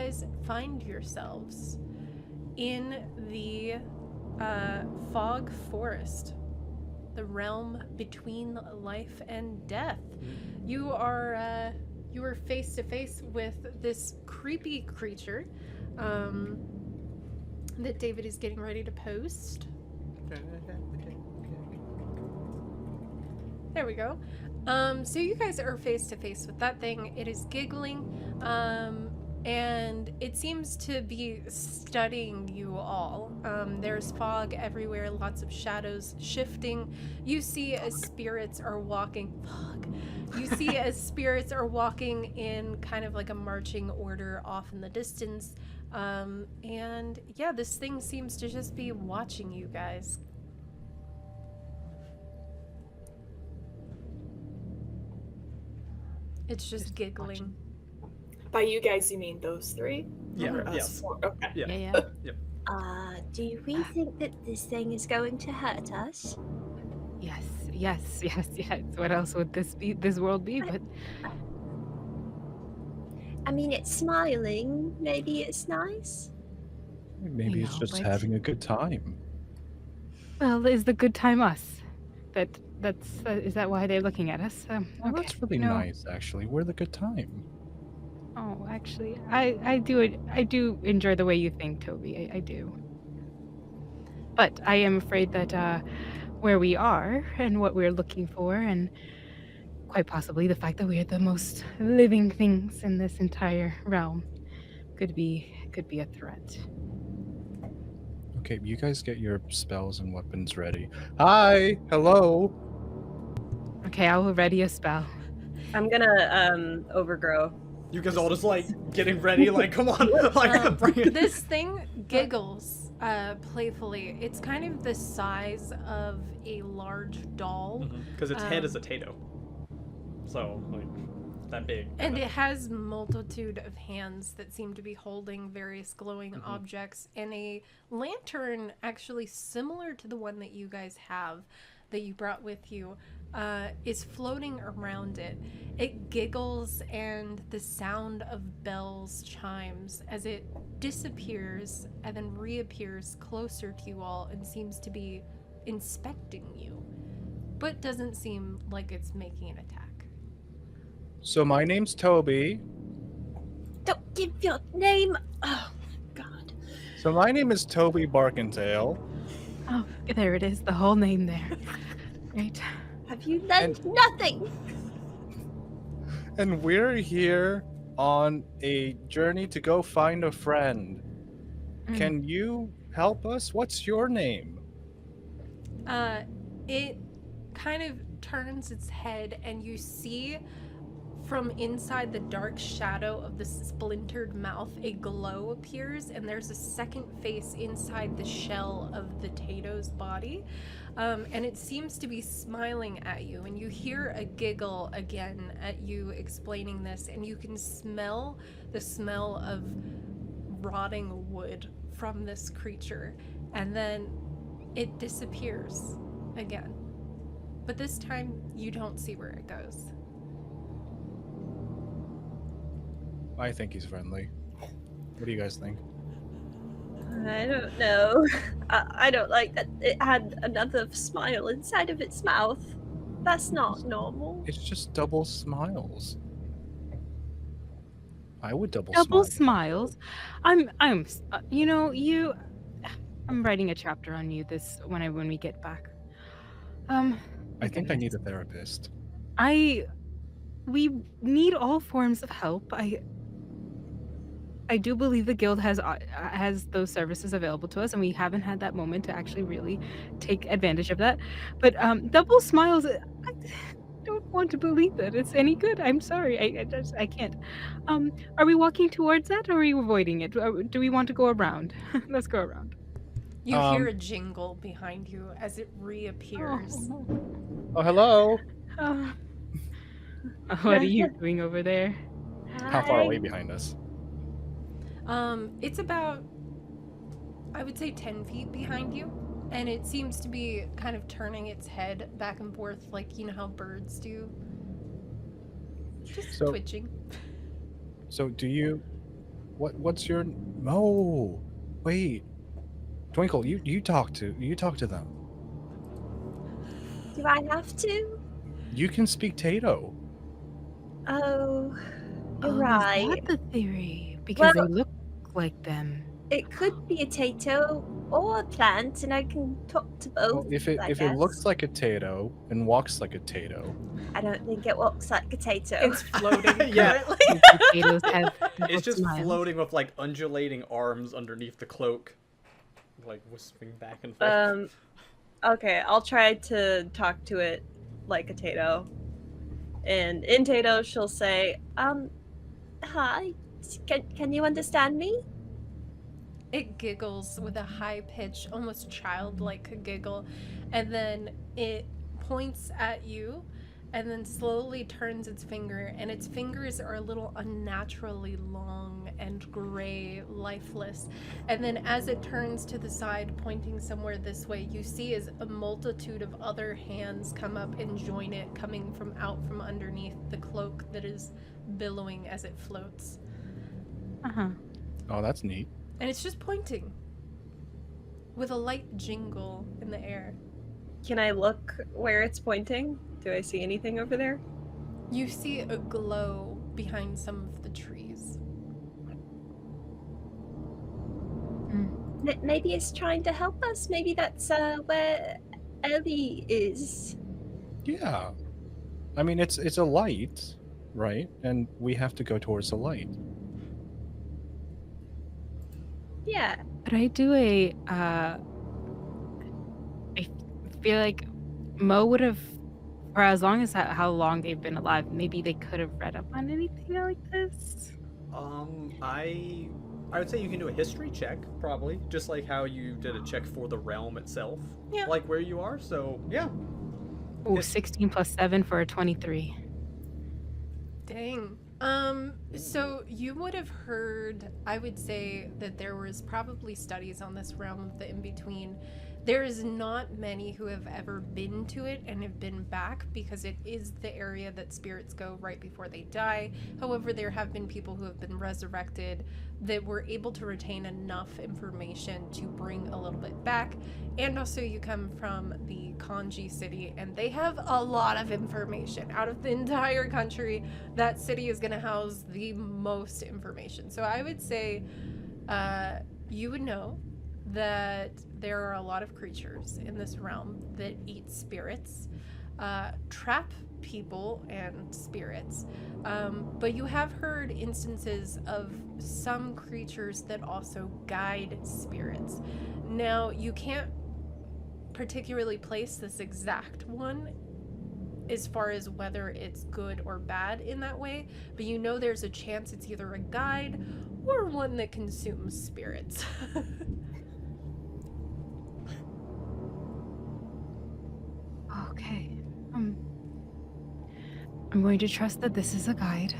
guys find yourselves in the fog forest, the realm between life and death. You are face to face with this creepy creature that David is getting ready to post. There we go. So you guys are face to face with that thing. It is giggling, and it seems to be studying you all. There's fog everywhere, lots of shadows shifting. You see as spirits are walking. You see as spirits are walking in kind of like a marching order off in the distance. And yeah, this thing seems to just be watching you guys. It's just giggling. By you guys, you mean those three? Yeah. Or us Yes. four? Okay. Yeah. Yeah. Yep. Do we think that this thing is going to hurt us? Yes. What else would this world be but... I mean, it's smiling. Maybe it's nice. Maybe I it's know, just but- having a good time. Well, is the good time us? Is that why they're looking at us? Well, Okay. that's really nice, actually. We're the good time. Oh, actually, I do enjoy the way you think, Toby. I do. But I am afraid that where we are and what we're looking for, and quite possibly the fact that we are the most living things in this entire realm, could be a threat. Okay, you guys get your spells and weapons ready. Hi! Hello! Okay, I will ready a spell. I'm gonna overgrow. You guys all just like getting ready, like come on, like bring it. This thing giggles playfully. It's kind of the size of a large doll. Because its head is a Tatoe. So like that big. And it has multitude of hands that seem to be holding various glowing objects, and a lantern actually similar to the one that you guys have that you brought with you is floating around it. It giggles, and the sound of bells chimes as it disappears and then reappears closer to you all and seems to be inspecting you, but doesn't seem like it's making an attack. So my name's Toby. Don't give your name. Oh, God. So my name is Toby Barkentail. Oh, there it is, the whole name there. Great. Have you learned nothing? And we're here on a journey to go find a friend. Can you help us? What's your name? It kind of turns its head, and you see from inside the dark shadow of the splintered mouth, a glow appears, and there's a second face inside the shell of the Tatoe's body. And it seems to be smiling at you, and you hear a giggle again at you explaining this, and you can smell the smell of rotting wood from this creature, and then it disappears again. But this time, you don't see where it goes. I think he's friendly. What do you guys think? I don't know. I don't like that it had another smile inside of its mouth. That's not normal. It's just double smiles. I would double Double smile. smiles. I'm writing a chapter on you when we get back. I think I need a therapist. We need all forms of help. I do believe the guild has those services available to us, and we haven't had that moment to actually really take advantage of that. But double smiles, I don't want to believe that it's any good. I'm sorry, I can't. Are we walking towards that, or are we avoiding it? Do we want to go around? Let's go around. You hear a jingle behind you as it reappears. Oh, hello. What are you doing over there? How far away behind us? It's about, I would say, 10 feet behind you, and it seems to be kind of turning its head back and forth, like, you know how birds do? Just twitching. So do you What's your? Oh, wait, Twinkle, you talk to them. Do I have to? You can speak Tato. Oh, you're Oh, right. is that the theory? Because Well- they look like them. It could be a Tato or a plant, and I can talk to both. Well, if it looks guess. like a Tato and walks like a Tato, I don't think it walks like a Tato. It's floating Yeah. currently. Potatoes have It's just smiles. floating with like undulating arms underneath the cloak, like wisping back and forth. Okay, I'll try to talk to it like a Tato. And in Tato, she'll say, Hi, can you understand me? It giggles with a high pitch, almost childlike giggle, and then it points at you and then slowly turns its finger, and its fingers are a little unnaturally long and gray, lifeless. And then as it turns to the side, pointing somewhere this way, you see as a multitude of other hands come up and join it, coming from out from underneath the cloak that is billowing as it floats. Uh-huh. oh, that's neat. And it's just pointing with a light jingle in the air. can I look where it's pointing? Do I see anything over there? You see a glow behind some of the trees. Maybe it's trying to help us. Maybe that's where Ellie is. Yeah, I mean it's a light, right? And we have to go towards the light. Yeah. Could I do I feel like Mo would have, for as long as how long they've been alive, maybe they could have read up on anything like this. I would say you can do a history check, probably, just like how you did a check for the realm itself. Yeah. Like where you are, so yeah. Oh, Yes. 16 plus 7 for a 23. Dang. So you would have heard, I would say that there was probably studies on this realm of the in-between. There is not many who have ever been to it and have been back because it is the area that spirits go right before they die. However, there have been people who have been resurrected that were able to retain enough information to bring a little bit back. And also you come from the Kanji city and they have a lot of information. Out of the entire country, that city is going to house the most information. So I would say you would know that there are a lot of creatures in this realm that eat spirits, trap people and spirits, but you have heard instances of some creatures that also guide spirits. Now, you can't particularly place this exact one as far as whether it's good or bad in that way, but you know there's a chance it's either a guide or one that consumes spirits. Okay. I'm going to trust that this is a guide.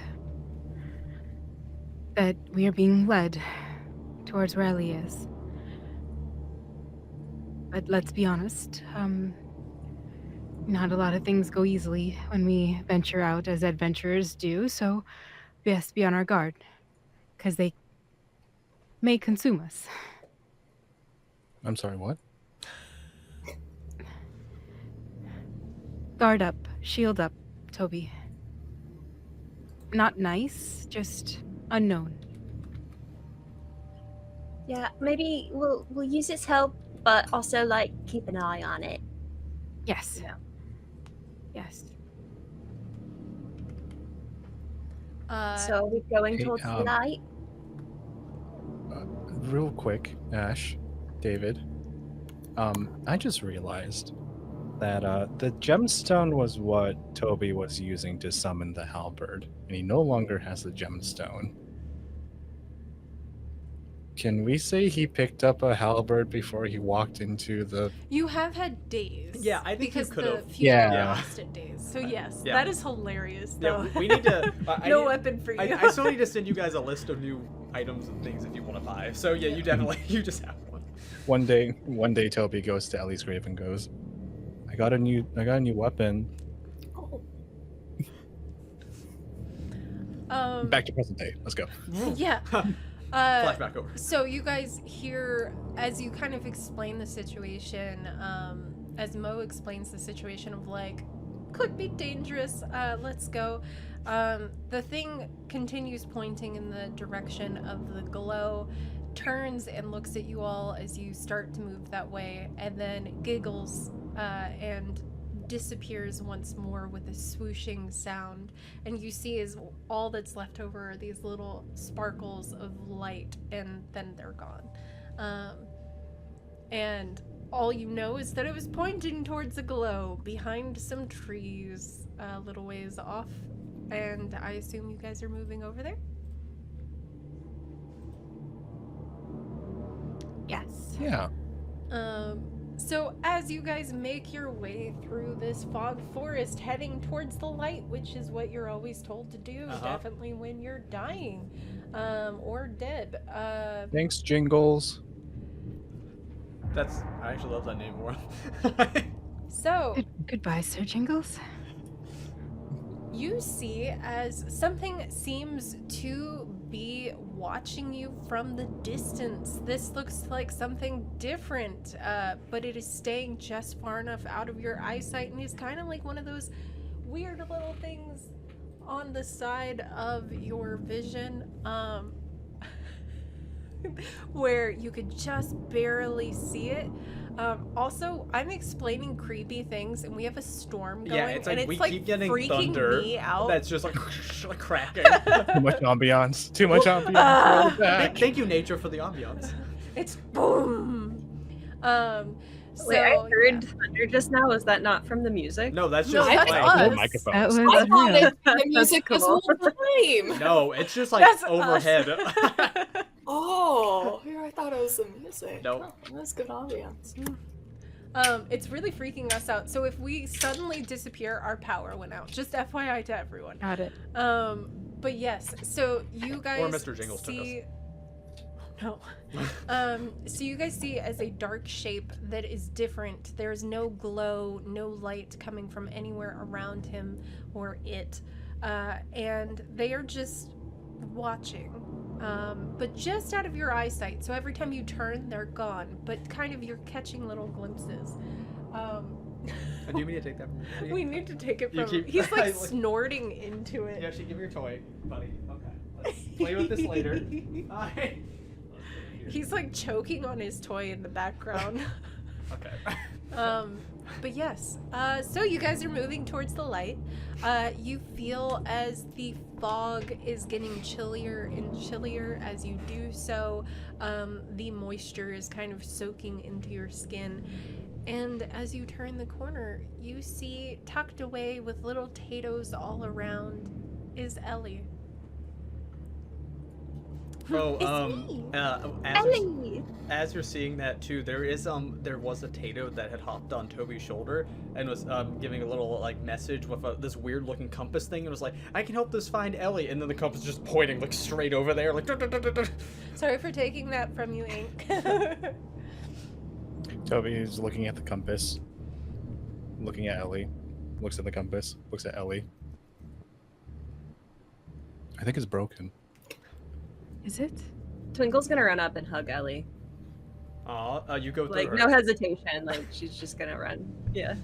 That we are being led towards where Ellie is. But let's be honest, not a lot of things go easily when we venture out as adventurers do, so we have to be on our guard. Because they may consume us. I'm sorry, what? Guard up, shield up, Toby. Not nice, just unknown. Yeah, maybe we'll use its help, but also like keep an eye on it. Yes. Yeah. Yes. So are we going hey, towards the light? Real quick, Ash, David. I just realized that the gemstone was what Toby was using to summon the halberd, and he no longer has the gemstone. Can we say he picked up a halberd before he walked into the... You have had days. Yeah, I think you because could've. the funeral Yeah. lasted days. So yes, yeah. that is hilarious though. Yeah, we need to. No weapon for you. I still need to send you guys a list of new items and things if you want to buy. So yeah, you definitely you just have one. One day Toby goes to Ellie's grave and goes, I got a new weapon. Oh. Back to present day. Let's go. Yeah. Flashback over. So you guys hear, as you kind of explain the situation, as Mo explains the situation of like, could be dangerous, let's go. The thing continues pointing in the direction of the glow, turns and looks at you all as you start to move that way, and then giggles and disappears once more with a swooshing sound. And you see is all that's left over are these little sparkles of light, and then they're gone. And all you know is that it was pointing towards a glow behind some trees a little ways off. And I assume you guys are moving over there? Yes. Yeah. So as you guys make your way through this fog forest heading towards the light, which is what you're always told to do, definitely when you're dying or dead. Thanks, Jingles. I actually love that name more. So Goodbye, Sir Jingles. you see as something seems to be watching you from the distance. This looks like something different, but it is staying just far enough out of your eyesight, and is kind of like one of those weird little things on the side of your vision, where you could just barely see it. Also, I'm explaining creepy things, and we have a storm going, Yeah, it's like and we it's like keep getting freaking thunder. me out. That's just like, like cracking. Too much ambiance. Too much ambiance. Roll it back. Thank you, nature, for the ambiance. It's boom. So, Wait, I heard yeah. thunder just now. Was that not from the music? No, that's No, just that's like, us. No That microphones. was I thought real. the music That's this cool. whole time. no, it's just like That's us. overhead. Oh, here I thought it was the music. Nope. Oh, that's good ambiance. It's really freaking us out. So if we suddenly disappear, our power went out. Just FYI to everyone. Got it. But yes, so you guys Mr. Jingles took us. see. No. So you guys see as a dark shape that is different. There's no glow, no light coming from anywhere around him or it. And they are just watching. But just out of your eyesight. So every time you turn, they're gone. But kind of you're catching little glimpses. Do you mean to take that from me? We need to take it You from keep- He's I like like- snorting into it. Yeah, she give me your toy, buddy. Okay, let's play with this later. Alright. He's like choking on his toy in the background. Okay. But yes, so you guys are moving towards the light. You feel as the fog is getting chillier and chillier as you do so. The moisture is kind of soaking into your skin. And as you turn the corner, you see tucked away with little Tatoes all around is Ellie. Oh, It's me. as you're seeing that too, there was a Tatoe that had hopped on Toby's shoulder and was giving a little like message with this weird looking compass thing, and was like, "I can help this find Ellie," and then the compass just pointing like straight over there, like. Sorry for taking that from you, Ink. Toby is looking at the compass, looking at Ellie, looks at the compass, looks at Ellie. I think it's broken. Is it? Twinkle's gonna run up and hug Ellie. Aw, you go through Like, her. no hesitation. Like, she's just gonna run. Yeah.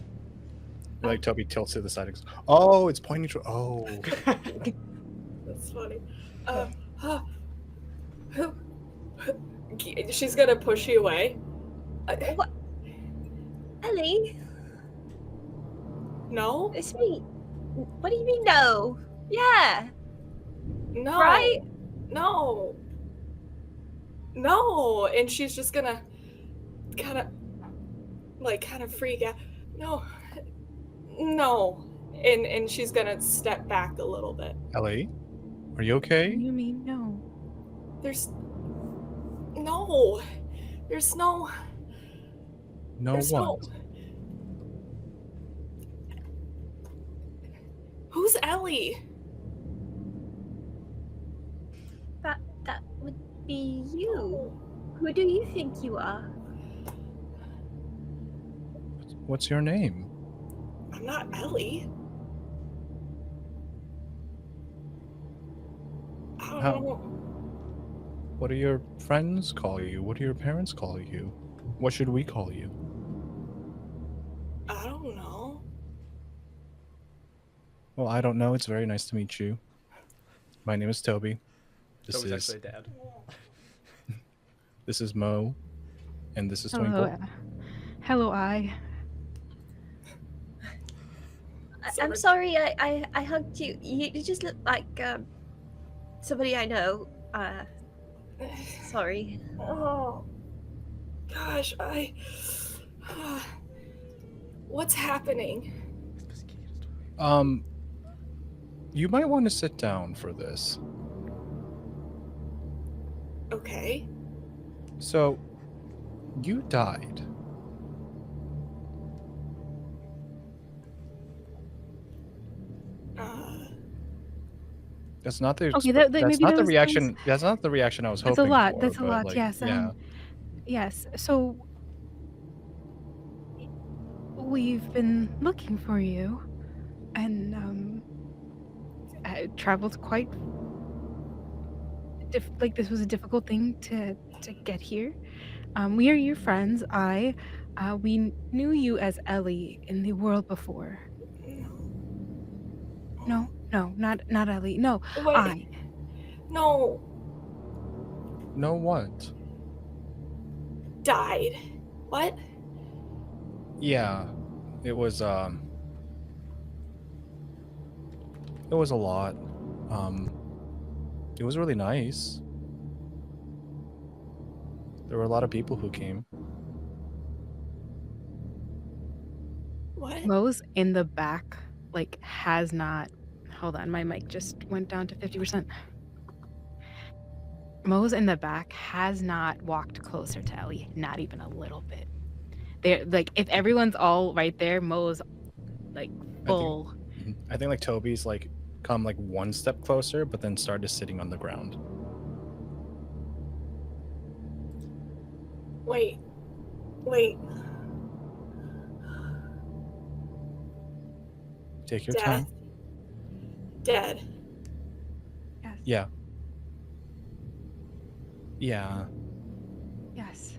Like Toby tilts to the side and goes, "Oh, it's pointing to." Oh, That's funny. She's gonna push you away. What? Ellie, No, it's me. What do you mean, no? Yeah. no, Right? No, no, and she's just gonna kind of freak out. No, and she's gonna step back a little bit. Ellie, are you okay? You mean no? There's No there's one. no. Who's Ellie? That would be you. Who do you think you are? What's your name? I'm not Ellie. I don't How? know. What do your friends call you? What do your parents call you? What should we call you? I don't know. Well, I don't know. It's very nice to meet you. My name is Toby. Toby's actually dad. This is Mo, and this is Hello, Twinkle. hello, I. I'm sorry I hugged you. You just look like somebody I know. Sorry. Oh, gosh, what's happening? You might want to sit down for this. Okay. So, you died. That's not the Okay, that's maybe not that the was- reaction. That's not the reaction I was That's hoping a lot. for. That's a but, lot. like, Yes. Yeah. Yes. So we've been looking for you, and I traveled quite. Like this was a difficult thing to get here. We are your friends. We knew you as Ellie in the world before. No, not Ellie. No, Wait. I. No. No, what? Died. What? Yeah, it was a lot. It was really nice. There were a lot of people who came. What? Mo's in the back, like, has not. Hold on, my mic just went down to 50%. Mo's in the back has not walked closer to Ellie, not even a little bit. They're like, if everyone's all right there, Mo's like full. I think like Toby's like come like one step closer, but then started sitting on the ground. Wait. Take your Death. time. Dead. Yes. Yeah. Yeah. Yes.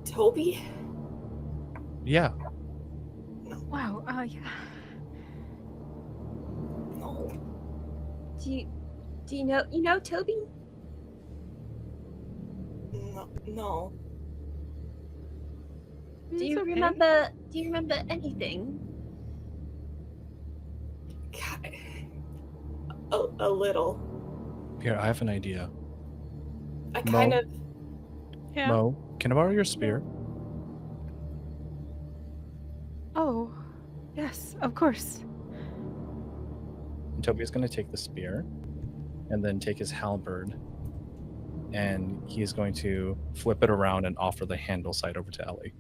Toby? Yeah. Wow. Yeah. No. Do you know Toby? No. Do you It's okay. remember anything? God. A little. Here, I have an idea. I kind of. Yeah. Mo, can I borrow your spear? Oh, yes, of course. And Toby's going to take the spear and then take his halberd, and he's going to flip it around and offer the handle side over to Ellie.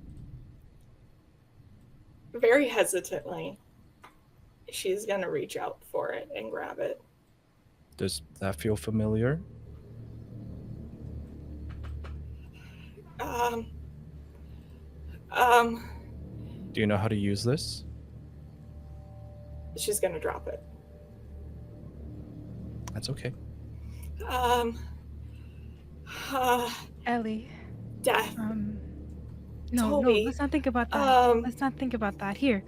Very hesitantly, she's gonna reach out for it and grab it. Does that feel familiar? Do you know how to use this? She's gonna drop it. That's okay. Ellie. Death. No, Toby, let's not think about that. Let's not think about that. Here.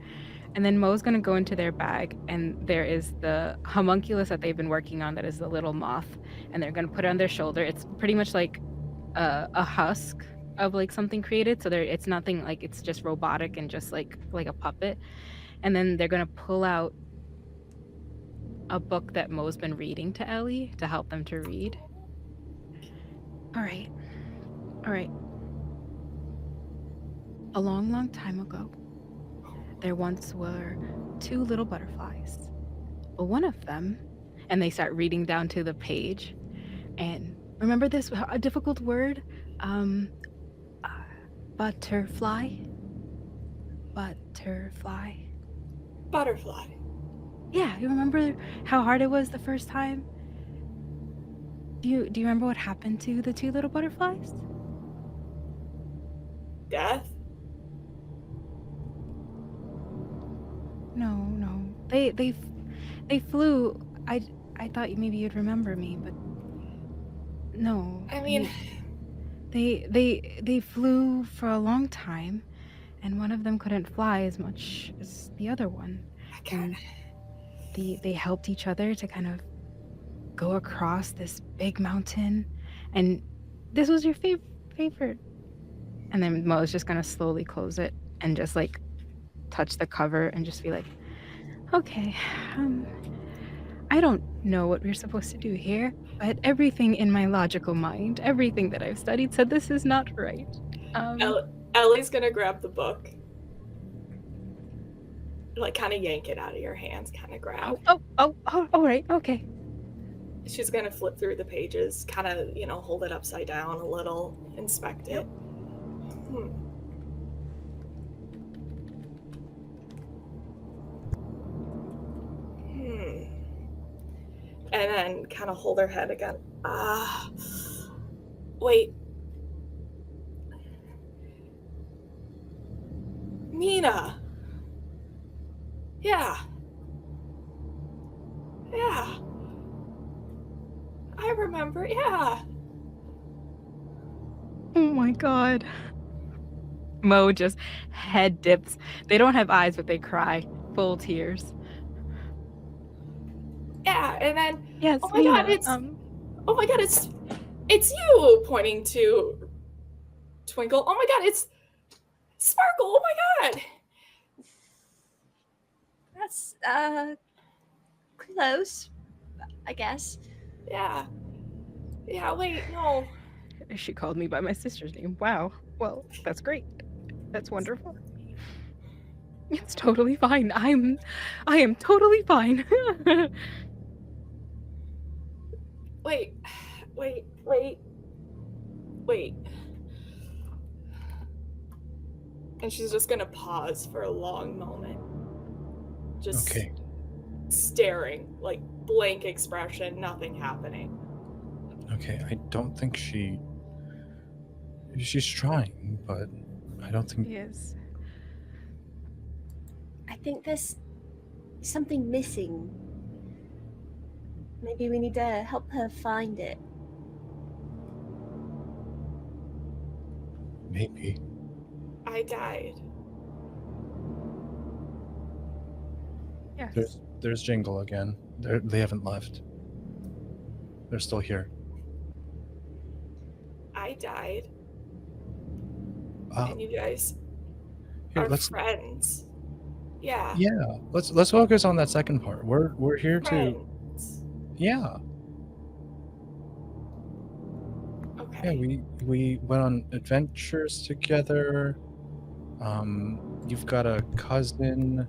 And then Mo's gonna go into their bag, and there is the homunculus that they've been working on that is the little moth, and they're gonna put it on their shoulder. It's pretty much like a husk of like something created, so it's nothing like, it's just robotic and just like a puppet. And then they're gonna pull out a book that Mo's been reading to Ellie to help them to read. All right. A long, long time ago, there once were two little butterflies. But one of them, and they start reading down to the page, and remember this, a difficult word? Butterfly. Butterfly. Yeah, you remember how hard it was the first time? Do you remember what happened to the two little butterflies? Death. No. They flew. I thought maybe you'd remember me, but no. I mean, They flew for a long time, and one of them couldn't fly as much as the other one. I can't. And they helped each other to kind of go across this big mountain. And this was your favorite. And then Mo's just gonna slowly close it and just like touch the cover and just be like, okay, I don't know what we're supposed to do here, but everything in my logical mind, everything that I've studied said this is not right. Ellie's gonna grab the book. Like, kind of yank it out of your hands, kind of grab. Oh, all right, okay. She's gonna flip through the pages, kind of, hold it upside down a little, inspect it. And then kind of hold her head again. Wait. Mina. Yeah. I remember, yeah. Oh my god. Mo just head dips. They don't have eyes, but they cry. Full tears. Yeah, and then Yes, oh my god, it's you, pointing to Twinkle. Oh my god, it's Sparkle. Oh my god. That's close, I guess. Yeah, wait, no. She called me by my sister's name. Wow. Well, that's great. That's wonderful. It's totally fine. I am totally fine. Wait. And she's just gonna pause for a long moment. Just Okay. staring, like blank expression, nothing happening. Okay, I don't think she's trying, but I don't think Yes. I think there's something missing. Maybe we need to help her find it. maybe. I died. Yes. There's Jingle again. They haven't left. They're still here. I died. Uh, And you guys here, are let's friends. Yeah. let's focus on that second part. We're here to Friends. yeah. Okay. Yeah, we went on adventures together. You've got a cousin,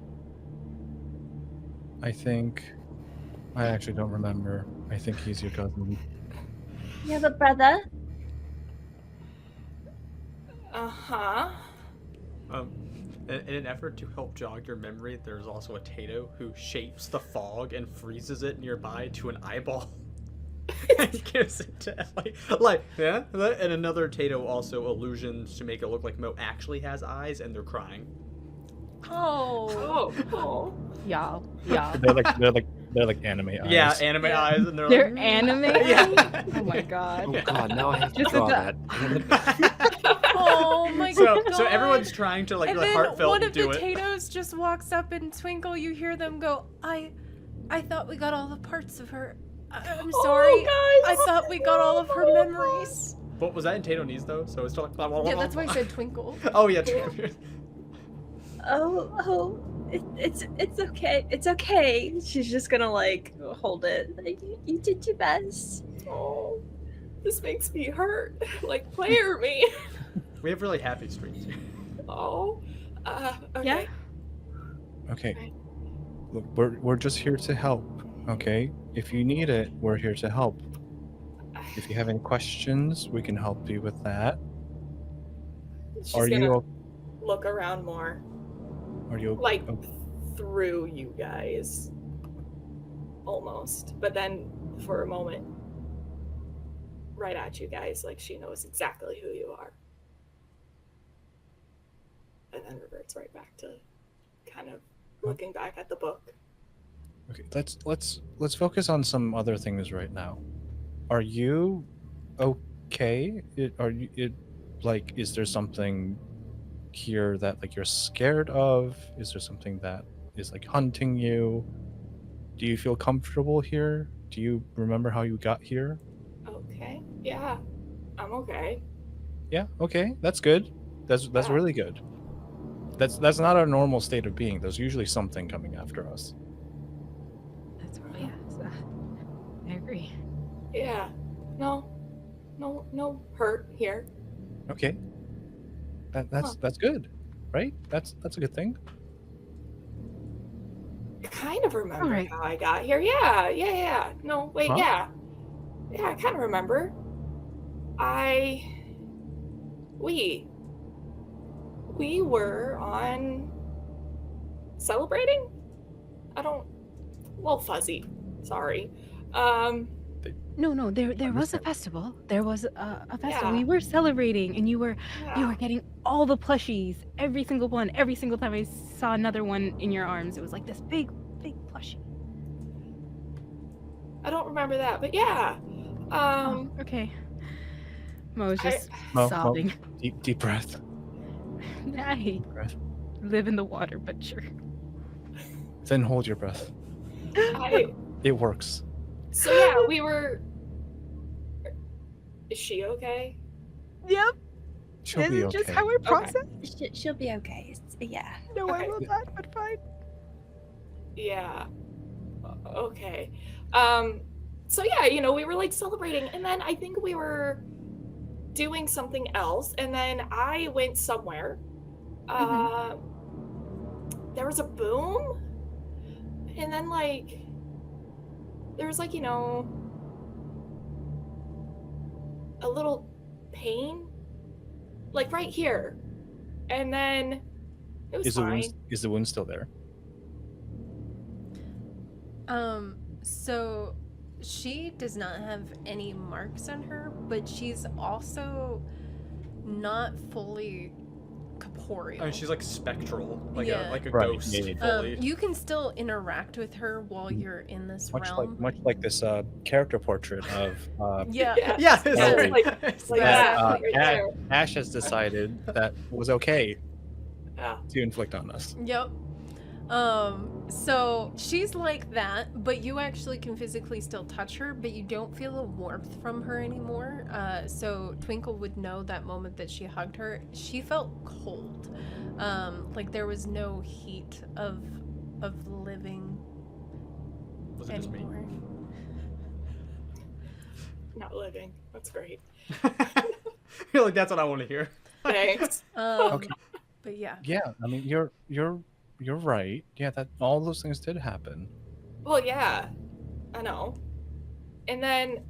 I think. I actually don't remember. I think he's your cousin. You have a brother? Uh-huh. In an effort to help jog your memory, there's also a Tatoe who shapes the fog and freezes it nearby to an eyeball. And gives it to Ellie. Yeah. And another Tatoe also illusions to make it look like Mo actually has eyes and they're crying. Oh. Oh. Y'all. They're like anime eyes. Yeah, anime eyes, and They're like, anime? Yeah. Oh my god. Oh god, now I have to Just draw a- that. Oh my god. So everyone's trying to like And really then heartfelt one of do the it. Tatoes just walks up and Twinkle, you hear them go, I thought we got all the parts of her. I'm sorry. Oh, guys. I thought we got all of her memories. What was that in Tatoe though? So it's still like Yeah, that's why I said Twinkle. Oh yeah. It's okay. It's okay. She's just gonna like hold it. Like, you did your best. Oh. This makes me hurt. Like, player me. We have really happy streams. Oh. Okay. Yeah. Okay. Look, we're just here to help. Okay. If you need it, we're here to help. If you have any questions, we can help you with that. She's Are gonna you look around more. are you Like, oh, through you guys. Almost. But then, for a moment, right at you guys, like she knows exactly who you are. And then reverts right back to kind of looking back at the book. Okay, let's focus on some other things right now. Are you okay? Like, is there something here that like you're scared of? Is there something that is like hunting you? Do you feel comfortable here? Do you remember how you got here? Okay. Yeah. I'm okay. Yeah, okay. That's good. That's Yeah. really good. That's not our normal state of being. There's usually something coming after us. That's right. Yes, I agree. Yeah. No hurt here. Okay. That's good. Right? That's a good thing. I kind of remember Alright. how I got here. Yeah. No, wait, Huh? yeah. Yeah, I kind of remember. We were on celebrating? A little fuzzy. Sorry. No, there was a Understand. festival. There was a festival. Yeah. We were celebrating, and you were Yeah. getting all the plushies, every single one. Every single time I saw another one in your arms, it was like this big plushie. I don't remember that, but yeah. Oh, okay. Mo was just Mo, sobbing. deep breath. I Breath. live in the water, but sure. Then hold your breath. It works. So yeah, we were. Is she okay? Yep. She'll This be is okay. just how I process. She'll be okay. Yeah. No, I Okay. will not, but fine. Yeah. Okay. So yeah, we were like celebrating, and then I think we were doing something else, and then I went somewhere. There was a boom, and then like there was like a little pain, like right here, and then it was fine. Is the wound still there? So she does not have any marks on her, but she's also not fully corporeal. I mean, she's like spectral, like Yeah. a Right, ghost. yeah. Fully. You can still interact with her while you're in this realm. Much like this character portrait of Yeah. Yeah, Ellie. like that exactly right there. Ash has decided that was okay Yeah. to inflict on us. Yep. So she's like that, but you actually can physically still touch her, but you don't feel a warmth from her anymore. So Twinkle would know that moment that she hugged her, she felt cold. Like there was no heat of living Was it just me? anymore. Not living. That's great. I feel like that's what I want to hear. Thanks. Okay. But yeah. Yeah, I mean you're right. Yeah, that all those things did happen. Well, yeah, I know. And then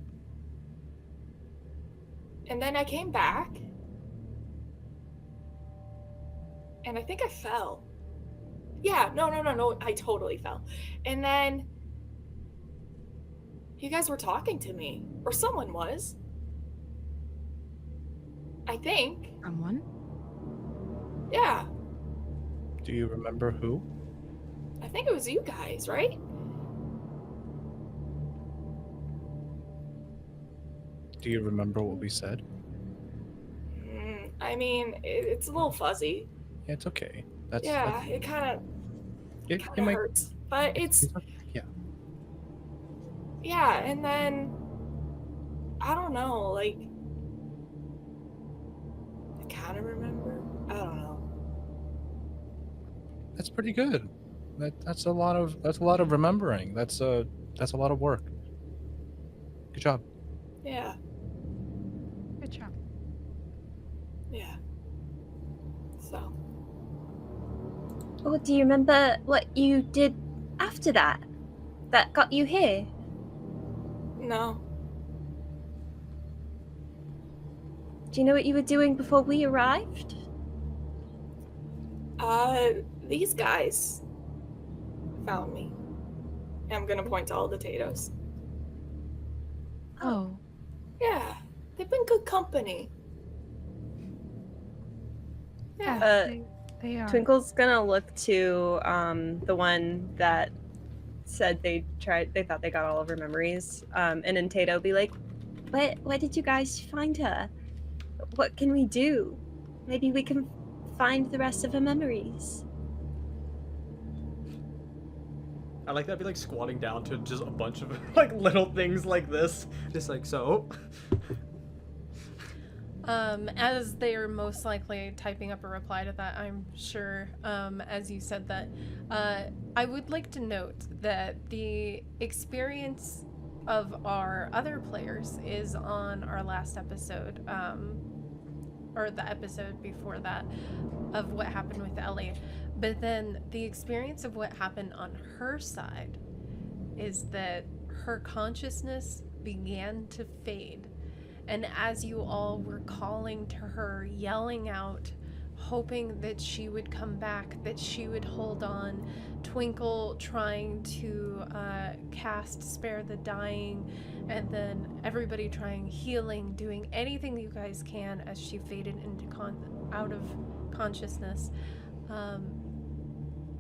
I came back, and I think I fell. Yeah, no, I totally fell. And then you guys were talking to me, or someone was. I think. Someone? Yeah, Do you remember who? I think it was you guys, right? Do you remember what we said? I mean, it's a little fuzzy. Yeah, it's okay. That's Yeah, it kind it of might hurts, but it's yeah. yeah. And then I don't know, like I kind of remember. I don't know. That's pretty good. That's a lot of remembering. That's a lot of work. Good job. Yeah, Good job. yeah. So Oh, do you remember what you did after that? That got you here? no, Do you know what you were doing before we arrived? these guys found me. I'm gonna point to all the potatoes. Oh. Yeah, they've been good company. Yeah. They are. Twinkle's gonna look to the one that said they thought they got all of her memories. And then Tato be like, where did you guys find her? What can we do? Maybe we can find the rest of her memories. I like that. I'd be like squatting down to just a bunch of like little things like this. Just like so. As they are most likely typing up a reply to that, I'm sure, as you said that, I would like to note that the experience of our other players is on our last episode, or the episode before that, of what happened with Ellie. But then the experience of what happened on her side is that her consciousness began to fade. And as you all were calling to her, yelling out, hoping that she would come back, that she would hold on, Twinkle trying to cast Spare the Dying, and then everybody trying healing, doing anything that you guys can as she faded into out of consciousness,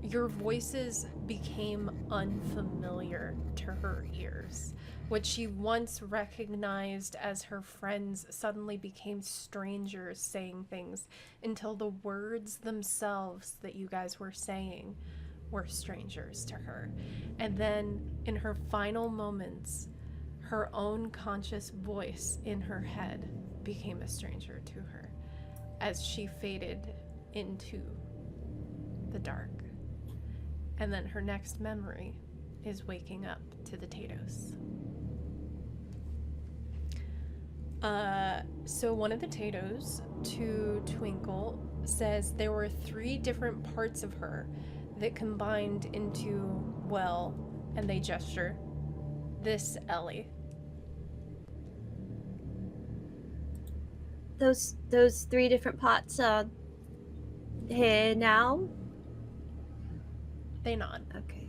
your voices became unfamiliar to her ears. What she once recognized as her friends suddenly became strangers saying things, until the words themselves that you guys were saying were strangers to her. And then in her final moments, her own conscious voice in her head became a stranger to her as she faded into the dark. And then her next memory is waking up to the Tatoes. So one of the Tatoes, to Twinkle, says there were 3 different parts of her that combined into, well, and they gesture, this Ellie. Those 3 different parts are here now? They nod. Okay.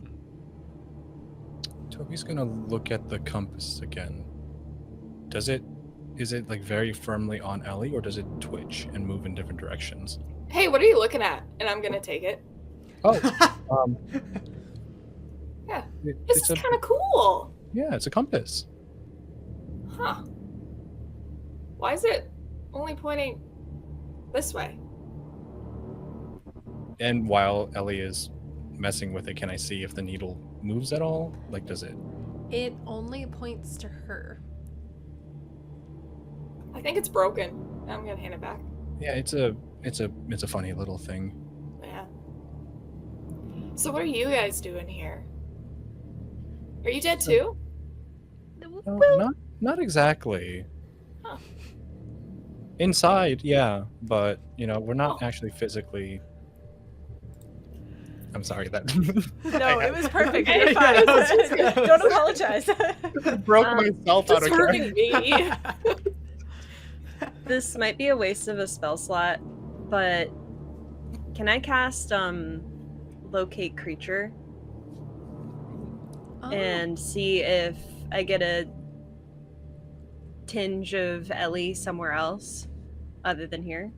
Toby's gonna look at the compass again. Is it like very firmly on Ellie, or does it twitch and move in different directions? Hey, what are you looking at? And I'm gonna take it. Oh, Yeah. It, This it's is kind of cool. yeah, it's a compass. Huh. Why is it only pointing this way? And while Ellie is messing with it, can I see if the needle moves at all? Like, does it? It only points to her. I think it's broken. I'm gonna hand it back. Yeah, it's a funny little thing. Yeah. So what are you guys doing here? Are you dead too? No, not exactly. Huh. Inside, yeah, but we're not Oh. actually physically. I'm sorry that No, it was perfect. Yeah, You're fine. yeah, Don't apologize. broke myself out It's of character. hurting me. This might be a waste of a spell slot, but can I cast locate creature Oh, and see if I get a tinge of Ellie somewhere else other than here?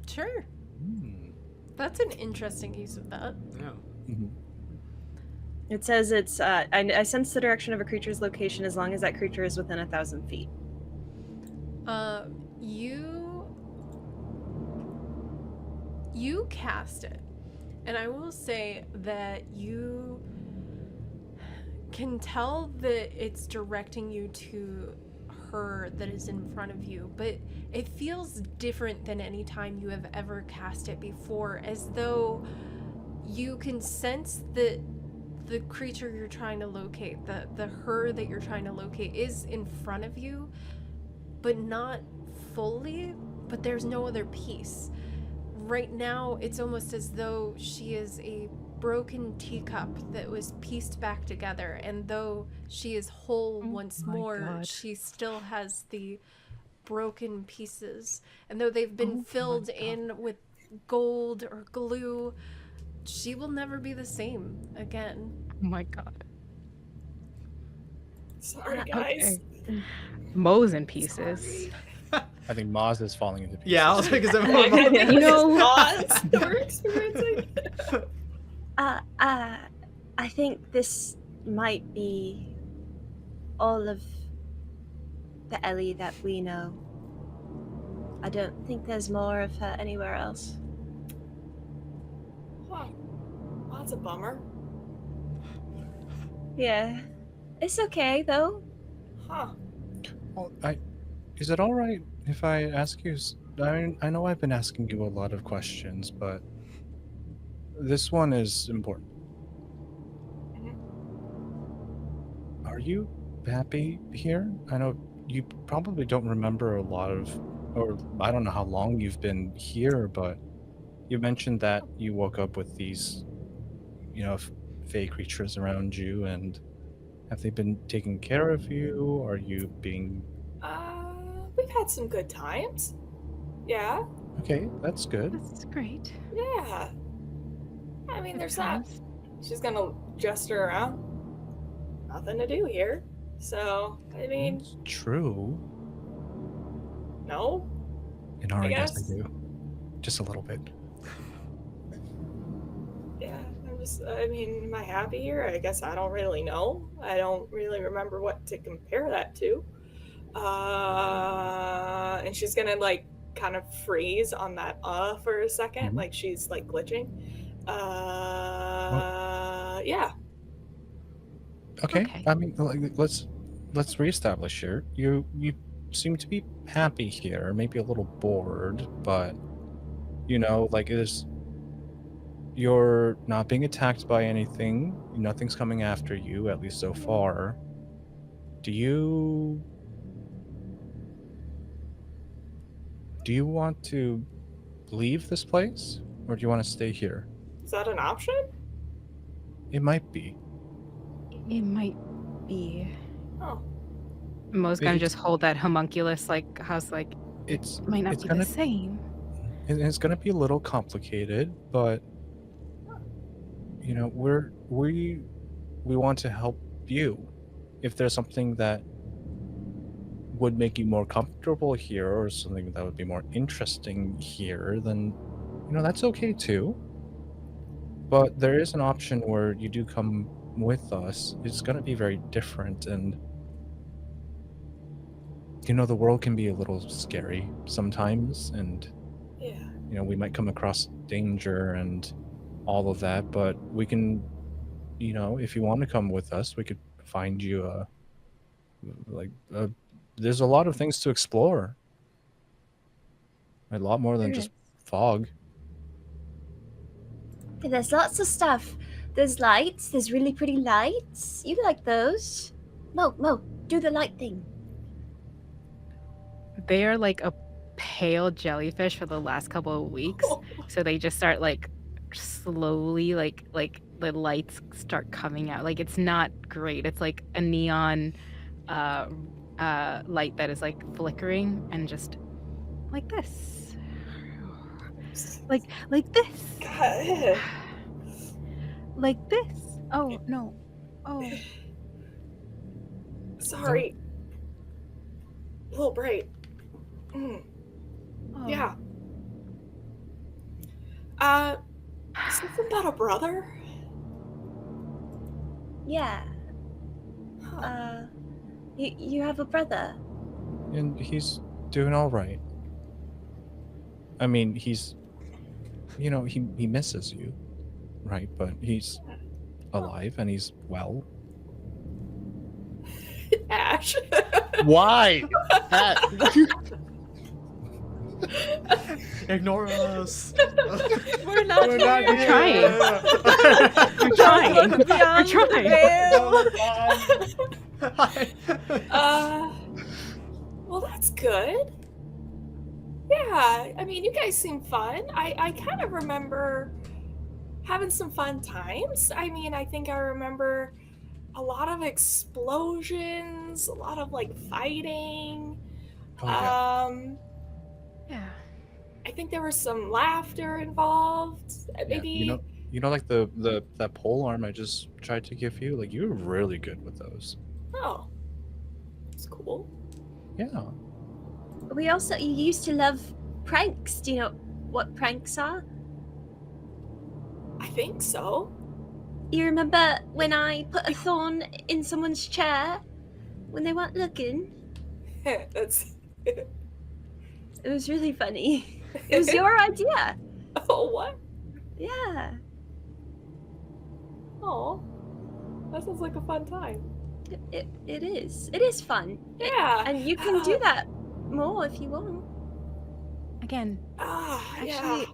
sure. Hmm. That's an interesting use of that. Yeah. Mhm. It says it's I sense the direction of a creature's location as long as that creature is within 1,000 feet. You cast it, and I will say that you can tell that it's directing you to her that is in front of you, but it feels different than any time you have ever cast it before, as though you can sense that the creature you're trying to locate, the her that you're trying to locate, is in front of you, but not fully, but there's no other piece. Right now, it's almost as though she is a broken teacup that was pieced back together, and though she is whole Oh once my more, God. she still has the broken pieces. And though they've been Oh my filled God. in with gold or glue, she will never be the same again. Oh my god. Sorry, guys. Okay. Mo's in pieces. Sorry. I think Maz is falling into pieces. Yeah, I was like, is I everyone? think You it's know- Oz that we're experiencing. I think this might be all of the Ellie that we know. I don't think there's more of her anywhere else. Huh. Well, that's a bummer. Yeah. It's okay, though. Huh. Well, is it all right if I ask you? I know I've been asking you a lot of questions, but this one is important. Are you happy here? I know you probably don't remember a lot of, or I don't know how long you've been here, but you mentioned that you woke up with these, fey creatures around you, and have they been taking care of you? Are you being... We've had some good times. Yeah. Okay, that's good. That's great. Yeah. I mean, Good there's that. times. She's gonna gesture around. Nothing to do here. So, I mean, It's true. no. And already yes, guess. I do. Just a little bit. Yeah, am I happy here? I guess I don't really know. I don't really remember what to compare that to. And she's gonna like kind of freeze on that for a second, like she's like glitching. Yeah. Okay. I mean, let's reestablish here. You seem to be happy here, maybe a little bored, but you're not being attacked by anything. Nothing's coming after you, at least so far. Do you want to leave this place, or do you want to stay here? Is that an option? It might be. It might be. Oh. Mo's gonna just hold that homunculus like how's like it might not be the same. It's gonna be a little complicated, but we want to help you. If there's something that would make you more comfortable here, or something that would be more interesting here, then that's okay too. But there is an option where you do come with us. It's going to be very different, and the world can be a little scary sometimes, and we might come across danger and all of that, but we can, if you want to come with us, we could find you there's a lot of things to explore. A lot more than just fog. There's lots of stuff. There's lights. There's really pretty lights. You like those. Mo, do the light thing. They are like a pale jellyfish for the last couple of weeks. So they just start like slowly like the lights start coming out. Like it's not great. It's like a neon light that is like flickering and just like this. Like this. God. Like this. Oh no. Oh. Sorry. A little bright. Oh. Yeah. Something about a brother? Yeah. Huh. You have a brother. And he's doing all right. I mean, he's, he misses you, right? But he's alive and he's well. Ash. Why? Ignore us. We're not We're trying. We're trying. We're trying. Well, that's good. Yeah, I mean, you guys seem fun. I kind of remember having some fun times. I mean, I think I remember a lot of explosions, a lot of like fighting. Yeah. I think there was some laughter involved. Maybe Like that pole arm I just tried to give you. Like, you're really good with those. Oh, that's cool. Yeah. You used to love pranks. Do you know what pranks are? I think so. You remember when I put a thorn in someone's chair when they weren't looking? That's. It was really funny. It was your idea. Oh, what? Yeah. Oh, that sounds like a fun time. It is. It is fun. Yeah. And you can do that more if you want. Again, Yeah.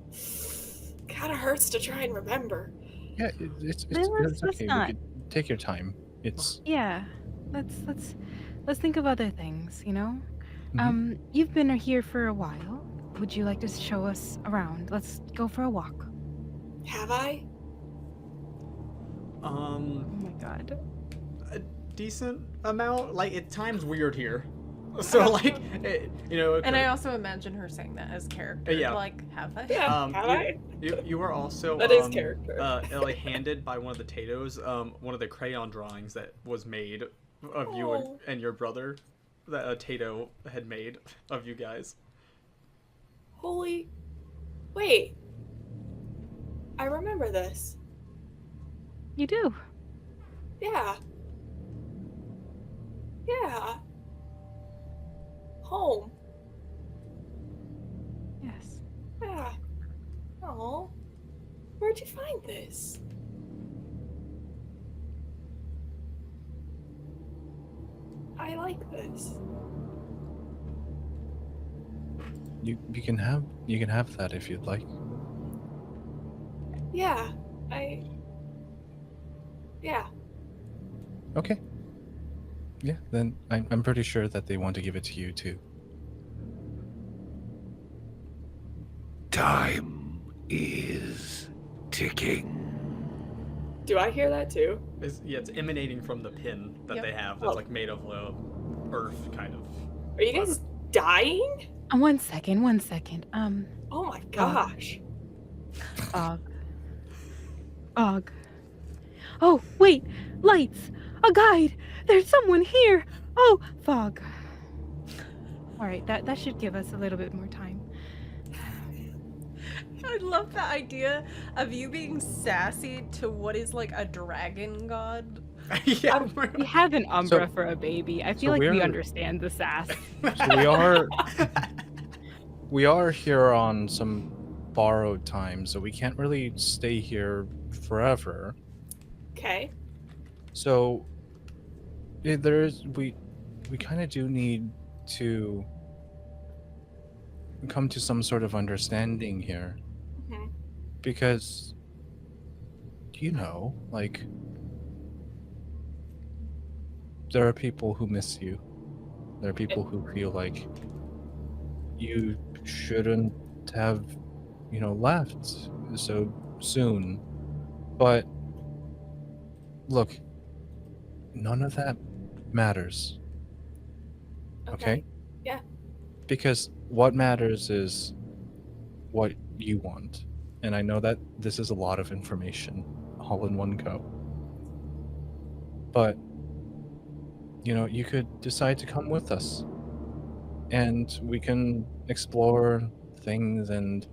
Kind of hurts to try and remember. Yeah, it's let's okay. not. We could take your time. It's yeah. Let's think of other things, you know? Mhm. You've been here for a while. Would you like to show us around? Let's go for a walk. Have I? Oh my god. A decent amount. Like, at times weird here. So, like, you know. And I also imagine her saying that as character. Yeah. Like, have I? Yeah. Have I? You were also That is character. like handed by one of the Tatoes one of the crayon drawings that was made of you and your brother that a Tato had made of you guys. Holy. Wait. I remember this. You do. Yeah. Yeah. Home. Yes. Yeah. Oh. Where'd you find this? I like this. you can have that if you'd like. Yeah. Yeah. Okay. Yeah, then I'm pretty sure that they want to give it to you too. Time is ticking. Do I hear that too? It's emanating from the pin that Yep. they have that's Oh. like made of earth, kind of. Are you guys dying? 1 second, 1 second. Oh my gosh. Og. Oh, wait! Lights! A guide! There's someone here! Oh, fog. Alright, that should give us a little bit more time. I love the idea of you being sassy to what is like a dragon god. Yeah. We have an Umbra So- for a baby. I so feel like we we're- understand the sass. So we are here on some borrowed time, so we can't really stay here forever. Okay. So we kind of do need to come to some sort of understanding here, Mhm. because like there are people who miss you. There are people who feel like you shouldn't have, left so soon. But look, none of that matters. Okay? Yeah. Because what matters is what you want. And I know that this is a lot of information all in one go. But, you could decide to come with us. And we can explore things and,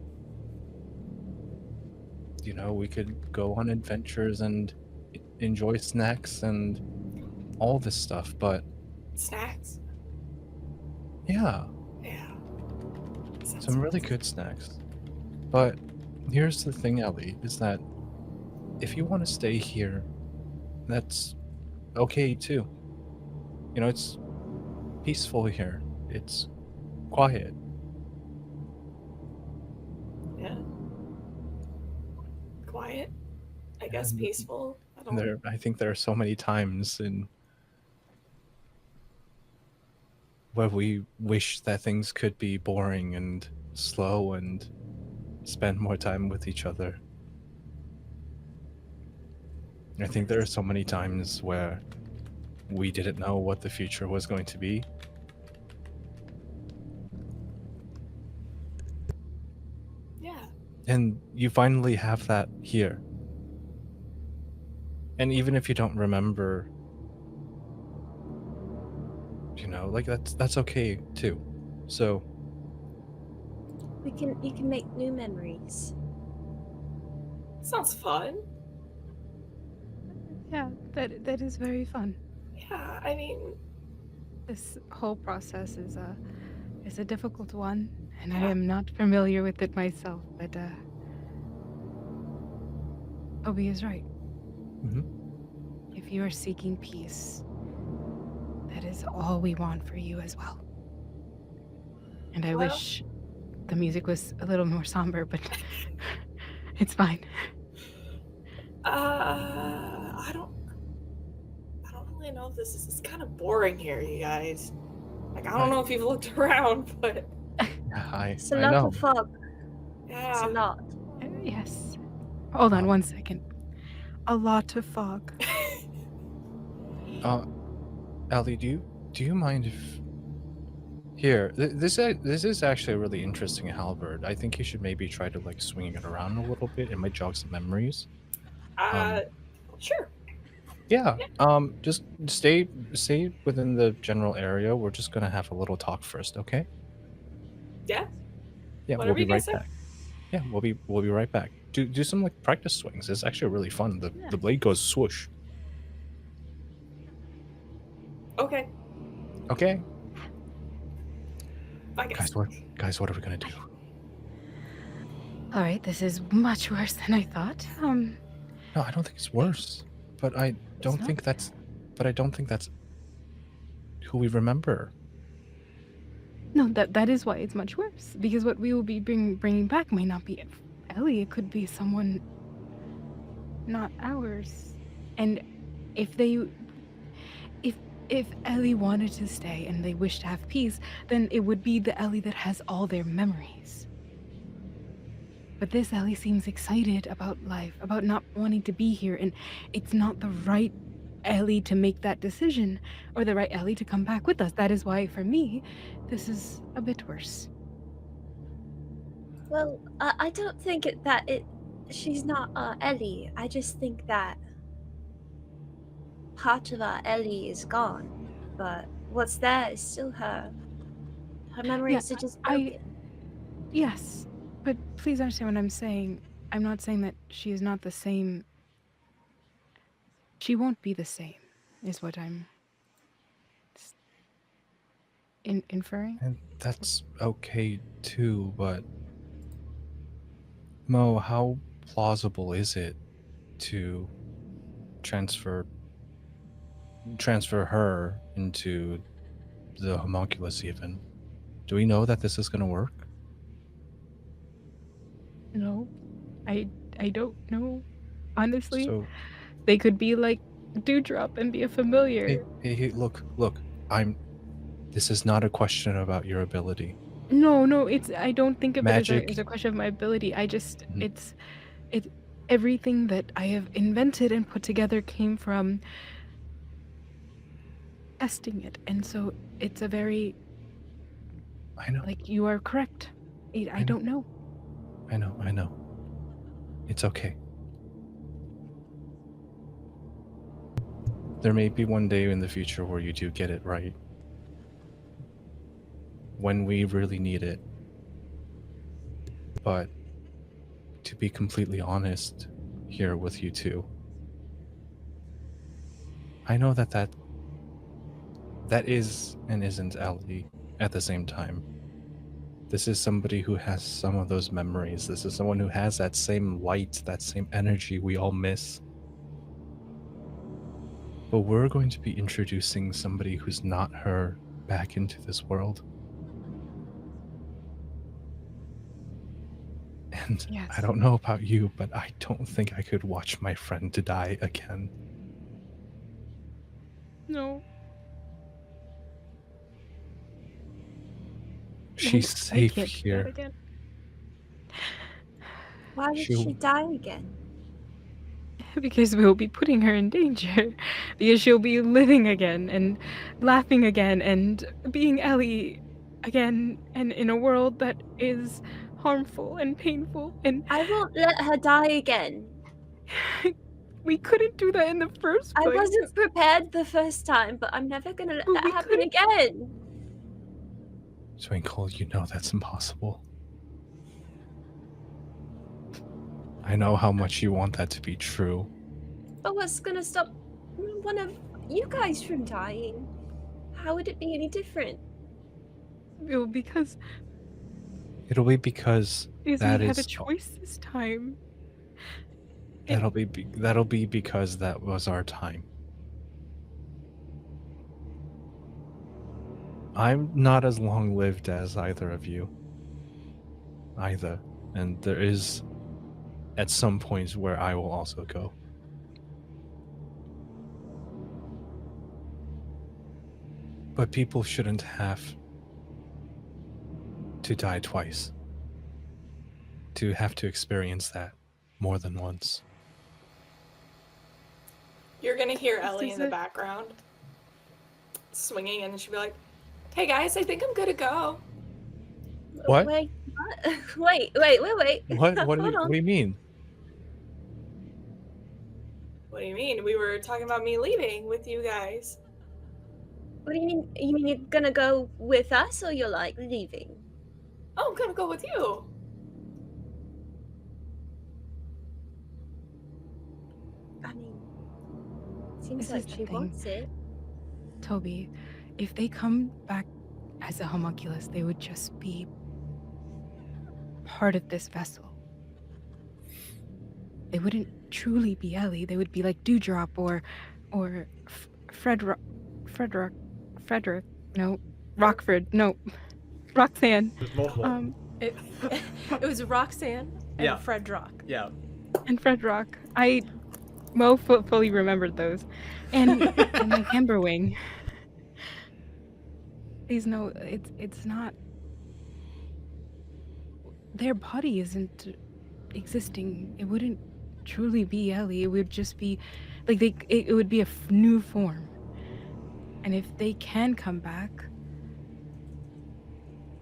we could go on adventures and enjoy snacks and all this stuff. But, Snacks. yeah. Yeah. Sounds Some really nice. good snacks. But here's the thing, Ellie, is that if you want to stay here, that's okay too. It's peaceful here. It's quiet. Yeah. Quiet. I guess And peaceful. I don't. I think there are so many times where we wish that things could be boring and slow and spend more time with each other. I think there are so many times where we didn't know what the future was going to be. Yeah. And you finally have that here. And even if you don't remember, like that's okay too. So You can make new memories. Sounds fun. Yeah, that is very fun. Yeah, I mean, This whole process is a difficult one, and I yeah. am not familiar with it myself, but Obi is right. Mhm. If you are seeking peace, that is all we want for you as well. And I Well, wish the music was a little more somber, but it's fine. I don't really know if this is kind of boring here, you guys. Like, I don't know if you've looked around, but Yeah, It's a I lot know. of fog. It's a yeah. lot. Yes. Hold on 1 second. A lot of fog. Ellie, do you mind if here this is actually a really interesting halberd. I think you should maybe try to like swing it around a little bit. It might jog some memories. Sure. Yeah. Just stay within the general area. We're just gonna have a little talk first, okay? Yeah. Yeah, Whatever we'll be you guys right say. back. Yeah, we'll be right back. Do some like practice swings. It's actually really fun. The blade goes swoosh. Okay. Okay. I guess. Guys, what are we gonna do? All right, this is much worse than I thought. No, I don't think it's worse. But I don't not? think that's who we remember. No, that is why it's much worse. Because what we will be bringing back may not be Ellie. It could be someone not ours. And if Ellie wanted to stay and they wish to have peace, then it would be the Ellie that has all their memories. But this Ellie seems excited about life, about not wanting to be here, and it's not the right Ellie to make that decision, or the right Ellie to come back with us. That is why, for me, this is a bit worse. Well, I don't think she's not Ellie. I just think that part of our Ellie is gone, but what's there is still her. Her memories are just broken. Yes, but please understand what I'm saying. I'm not saying that she is not the same. She won't be the same, is what I'm inferring. And that's okay too, but Mo, how plausible is it to transfer her into the homunculus even? Do we know that this is going to work? No, I don't know. Honestly, So they could be like Dewdrop and be a familiar. hey, look. This is not a question about your ability. No, it's I don't think of Magic. it as a question of my ability. I just Mhm. it's everything that I have invented and put together came from testing it. And so it's a very I know. like you are correct. I don't know. I know. It's okay. There may be one day in the future where you do get it right. When we really need it. But to be completely honest here with you two, I know that is and isn't Ellie at the same time. This is somebody who has some of those memories. This is someone who has that same light, that same energy we all miss. But we're going to be introducing somebody who's not her back into this world. And Yes. I don't know about you, but I don't think I could watch my friend to die again. No. She's I safe can't do that here. again. Why would she die again? Because we'll be putting her in danger. Because she'll be living again and laughing again and being Ellie again, and in a world that is harmful and painful. And I won't let her die again. we couldn't do that in the first place. I wasn't prepared the first time, but I'm never gonna let But that we happen couldn't- again. Twinkle, you know that's impossible. I know how much you want that to be true. But what's gonna stop one of you guys from dying. How would it be any different? Well, because It'll be because we that had a is choice this time. that'll be because that was our time. I'm not as long lived as either of you. Either. And there is at some points where I will also go. But people shouldn't have to die twice. To have to experience that more than once. You're gonna hear This Ellie is in the it. background swinging, and she'll be like, "Hey guys, I think I'm good to go." What? Wait, what? Wait. What Hold do on. you mean? What do you mean? We were talking about me leaving with you guys. What do you mean? You mean you're gonna go with us, or you're like leaving? Oh, I'm gonna go with you. I mean, seems This like is the she thing. wants it. Toby, if they come back as a homunculus, they would just be part of this vessel. They wouldn't truly be Ellie. They would be like Dewdrop or Frederick. No, Rockford. No, Roxanne. There's multiple. It was Roxanne and Yeah. Fred Rock. Yeah. And Fred Rock. Mo fully remembered those, and like Amberwing. Please no, it's not. Their body isn't existing. It wouldn't truly be Ellie. It would just be like it would be a new form. And if they can come back,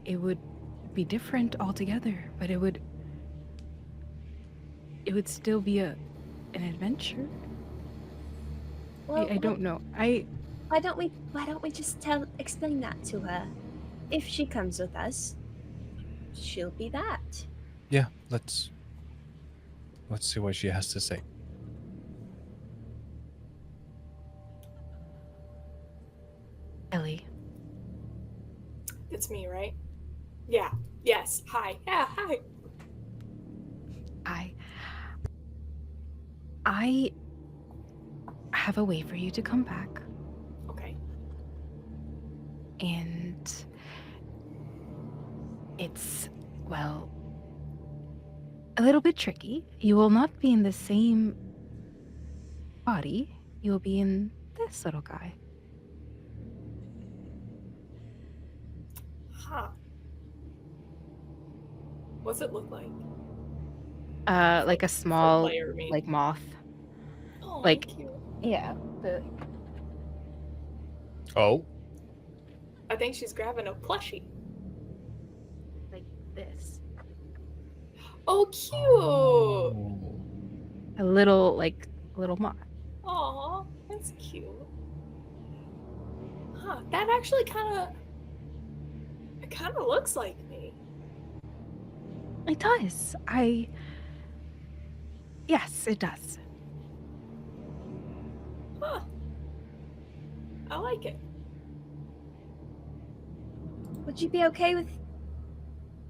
it would be different altogether. But it would still be an adventure. Well, I don't know. Why don't we just explain that to her? If she comes with us, she'll be that. Yeah, let's see what she has to say. Ellie. It's me, right? Yeah. Yes. Hi. Yeah. Hi. I have a way for you to come back. Okay. And it's, well, a little bit tricky. You will not be in the same body. You will be in this little guy. Huh. What's it look like? Like a small, player, I mean. like moth. Oh, like- cute. Yeah. Oh. I think she's grabbing a plushie. Like this. Oh, cute. A little moth. Aw, that's cute. Huh, that actually kind of looks like me. It does. Yes, it does. Huh. I like it. Would you be okay with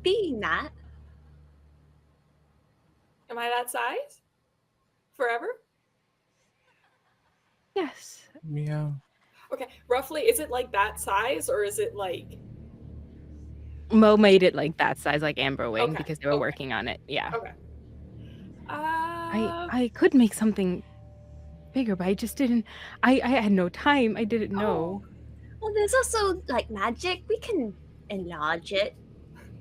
being that? Am I that size? Forever? Yes. Yeah. Okay, roughly, is it like that size or is it like... Mo made it like that size, like Amberwing, Okay, because they were okay. working on it. Yeah. Okay. I could make something bigger, but I just didn't. I had no time. I didn't know. Well, there's also like magic. We can enlarge it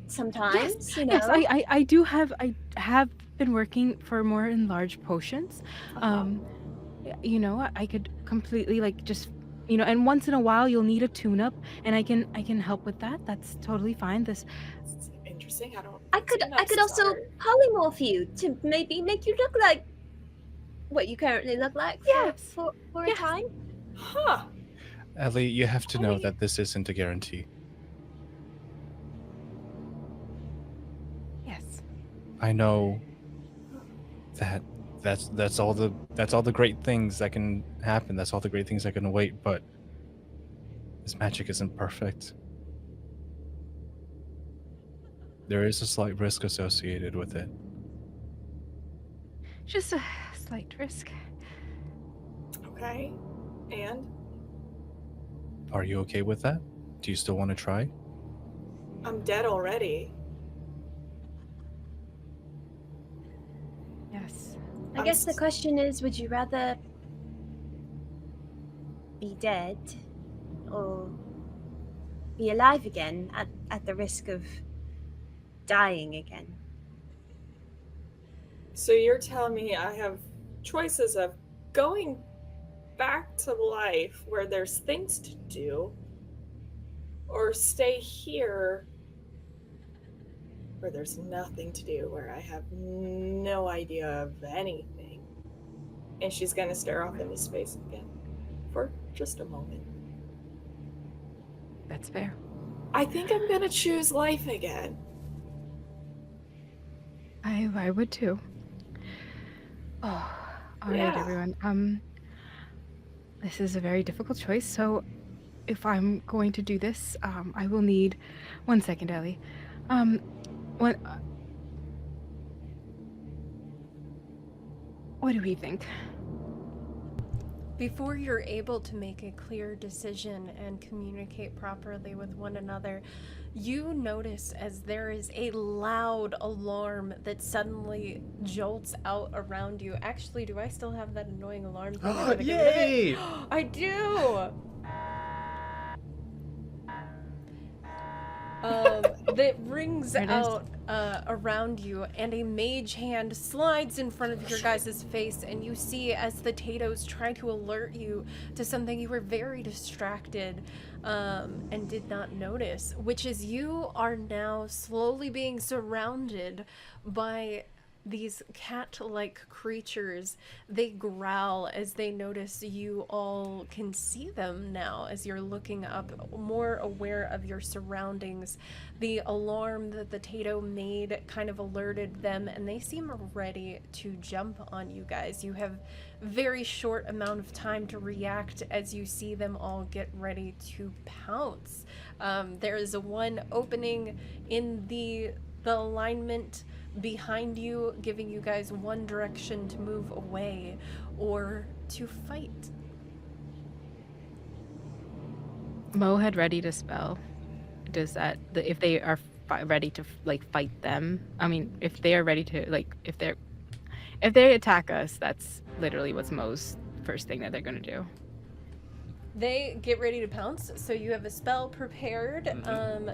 sometimes. You know. Yes, I do have. I have been working for more enlarged potions. You know, I could completely like just. You know, and once in a while you'll need a tune-up, and I can help with that. That's totally fine. This It's interesting. I could tune-ups also are- polymorph you to maybe make you look like what you currently look like. Yes. For a Yes. time. Huh. Ellie, you have to know Ellie. that this isn't a guarantee. yes. I know that that's all the great things that can happen. That's all the great things that can wait. But this magic isn't perfect. There is a slight risk associated with it. Just a slight risk. Okay. And Are you okay with that? Do you still want to try? I'm dead already. Yes. I guess the question is, would you rather be dead or be alive again at the risk of dying again? So you're telling me I have choices of going back to life where there's things to do, or stay here where there's nothing to do, where I have no idea of anything. And she's gonna stare off into space again for just a moment. That's fair. I think I'm gonna choose life again. I would too. Oh, all right, Yeah. everyone. This is a very difficult choice. So, if I'm going to do this, I will need 1 second, Ellie. What do we think? Before you're able to make a clear decision and communicate properly with one another, you notice as there is a loud alarm that suddenly jolts out around you. Actually, do I still have that annoying alarm thing? I gotta get rid of it. Yay! I do! That rings There it is. out around you, and a mage hand slides in front of your guys' face, and you see as the Tatoes try to alert you to something you were very distracted and did not notice, which is you are now slowly being surrounded by these cat-like creatures. They growl as they notice you all can see them now as you're looking up, more aware of your surroundings. The alarm that the Tato made kind of alerted them, and they seem ready to jump on you guys. You have very short amount of time to react as you see them all get ready to pounce. There is a one opening in the alignment behind you, giving you guys one direction to move away or to fight. Mo had ready to spell. Does that, if they are ready to fight them? I mean, if they are ready to if they attack us, that's literally what's Mo's first thing that they're gonna do. They get ready to pounce, so you have a spell prepared.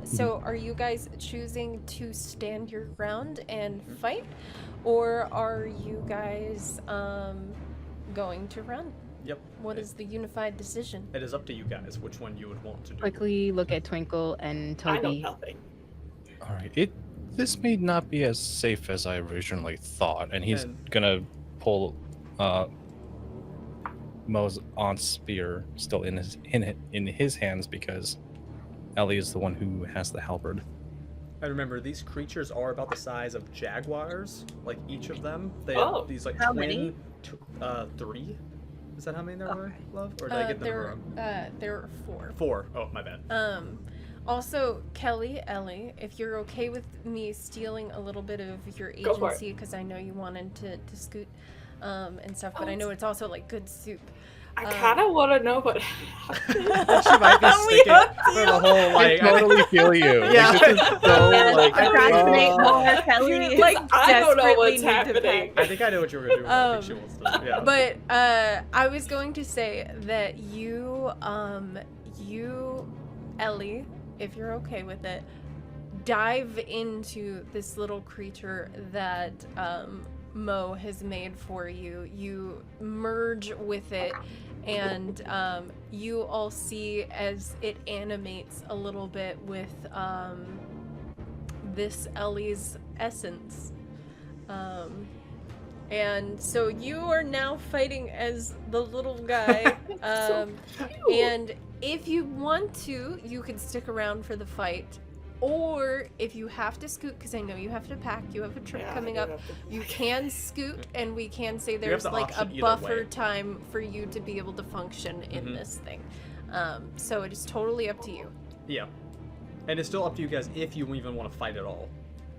So are you guys choosing to stand your ground and fight, or are you guys going to run? Yep. What is the unified decision? It is up to you guys which one you would want to do. Quickly look at Twinkle and I know Toby. nothing. All right. This may not be as safe as I originally thought, and he's gonna pull Mo's aunt's spear still in his hands because Ellie is the one who has the halberd. And remember, these creatures are about the size of jaguars, like each of them. They Oh, have these like how twin, many? 3. Is that how many there were, love? Or did I get them wrong? There are 4. 4. Oh, my bad. Also, Kelly, Ellie, if you're okay with me stealing a little bit of your Go for it. agency, because I know you wanted to scoot and stuff, but I know it's also like good soup. I kind of want to know what happened. She might be sticking for the whole like. I totally feel you. Yeah. Like, this is so, like, Procrastinate oh. more, Kelly. Like, I don't know desperately what's need to happening. I think I know what you were gonna do. I think she wants to. Yeah. But I was going to say that you, Ellie, if you're okay with it, dive into this little creature that Mo has made for you. You merge with it, and you all see as it animates a little bit with this Ellie's essence. And so you are now fighting as the little guy. And if you want to, you can stick around for the fight, or However, if you have to scoot, because I know you have to pack, you have a trip Yeah, I coming do up, have to you pack. can scoot, and we can say have there's the like a option either buffer way. time for you to be able to function in Mhm. this thing. So it is totally up to you. Yeah. And it's still up to you guys if you even want to fight at all.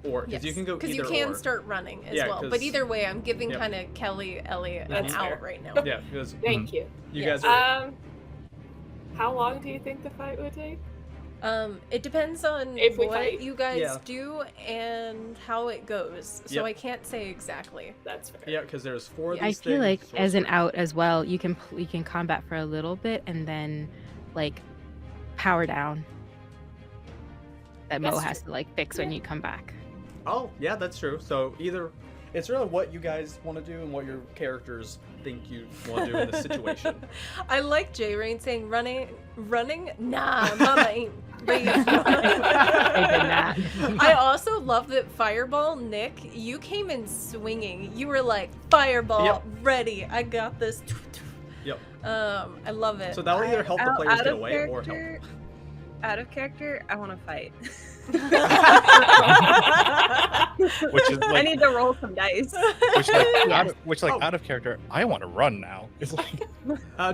Or, because you can go either you can or. start running as Yeah, well. 'cause- But either way, I'm giving Yep. kind of Kelly, Ellie an That's out fair. right now. Yeah, because Thank you. you Yes. guys are... How long do you think the fight would take? It depends on If we what fight. you guys Yeah. do and how it goes. So Yep. I can't say exactly. That's fair. Yeah, because there's 4 of I these feel like things. as an sorcerer. out as well, you can combat for a little bit and then like power down. That Mo That's has to like fix when you come back. Oh, yeah, that's true. So either... It's really what you guys want to do and what your characters think you want to do in this situation. I like J Rain saying running. Nah, mama ain't raised running. I did not. I also love that Fireball, Nick, you came in swinging. You were like, Fireball, Yep. ready. I got this. Yep. I love it. So that'll either help the players get of away or help. character- Out of character, I want to fight. Which is I like, need to roll some dice. out of character. I want to run now. It's like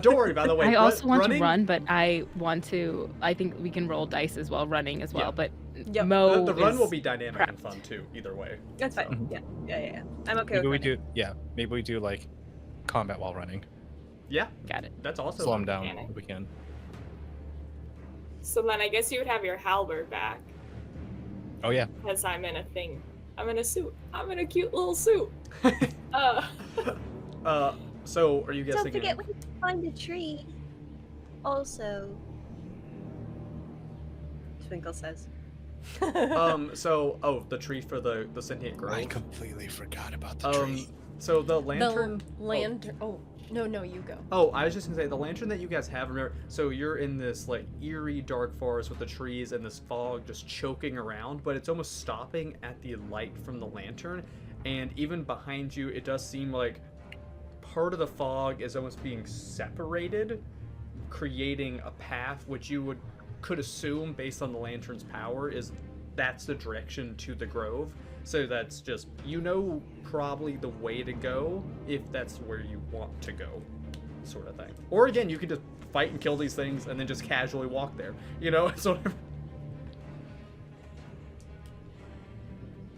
Don't worry, by the way. I also want running, to run, but I want to. I think we can roll dice as well, running as well. Yeah. But Yep. Mo The run is will be dynamic and prepped. fun too, either way. That's fine. Mhm. Yeah. I'm okay maybe with we running. maybe we do like combat while running. Yeah, Got it. that's also Slow them down Panic. if we can. So then I guess you would have your halberd back, Oh yeah. because I'm in a thing. I'm in a suit. I'm in a cute little suit. So are you guys Don't thinking? forget we need to find a tree. Also, Twinkle says. The tree for the sentient girl. I completely forgot about the tree. So the lantern. The lantern. Oh, no, you go. Oh, I was just gonna say the lantern that you guys have. Remember, so you're in this like eerie dark forest with the trees and this fog just choking around, but it's almost stopping at the light from the lantern, and even behind you, it does seem like part of the fog is almost being separated, creating a path which you could assume based on the lantern's power that's the direction to the grove. So that's just, probably the way to go if that's where you want to go, sort of thing. Or again, you could just fight and kill these things and then just casually walk there, sort of.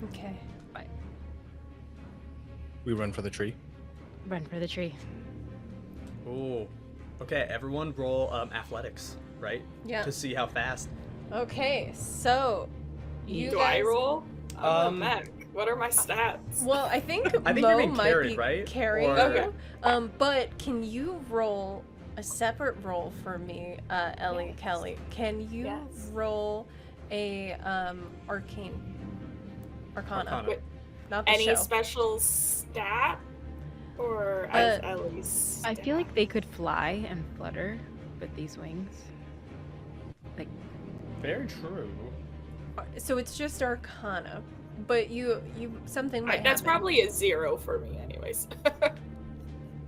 Okay. Bye. We run for the tree. Run for the tree. Ooh. Okay, everyone roll athletics, right? Yeah. To see how fast. Okay, so you Do guys... I roll? I'm Um, a mech. What are my stats? Well, I think I think Mo you're being might carried, be right? carrying Or- you. Okay. But can you roll a separate roll for me, Ellie, Yes. Kelly? Can you Yes. roll a arcana? Wait, Not the Any show. special stat? Or as Uh, Ellie's I feel like they could fly and flutter with these wings. Very true. So it's just arcana, but you something might That's happen. probably a 0 for me anyways.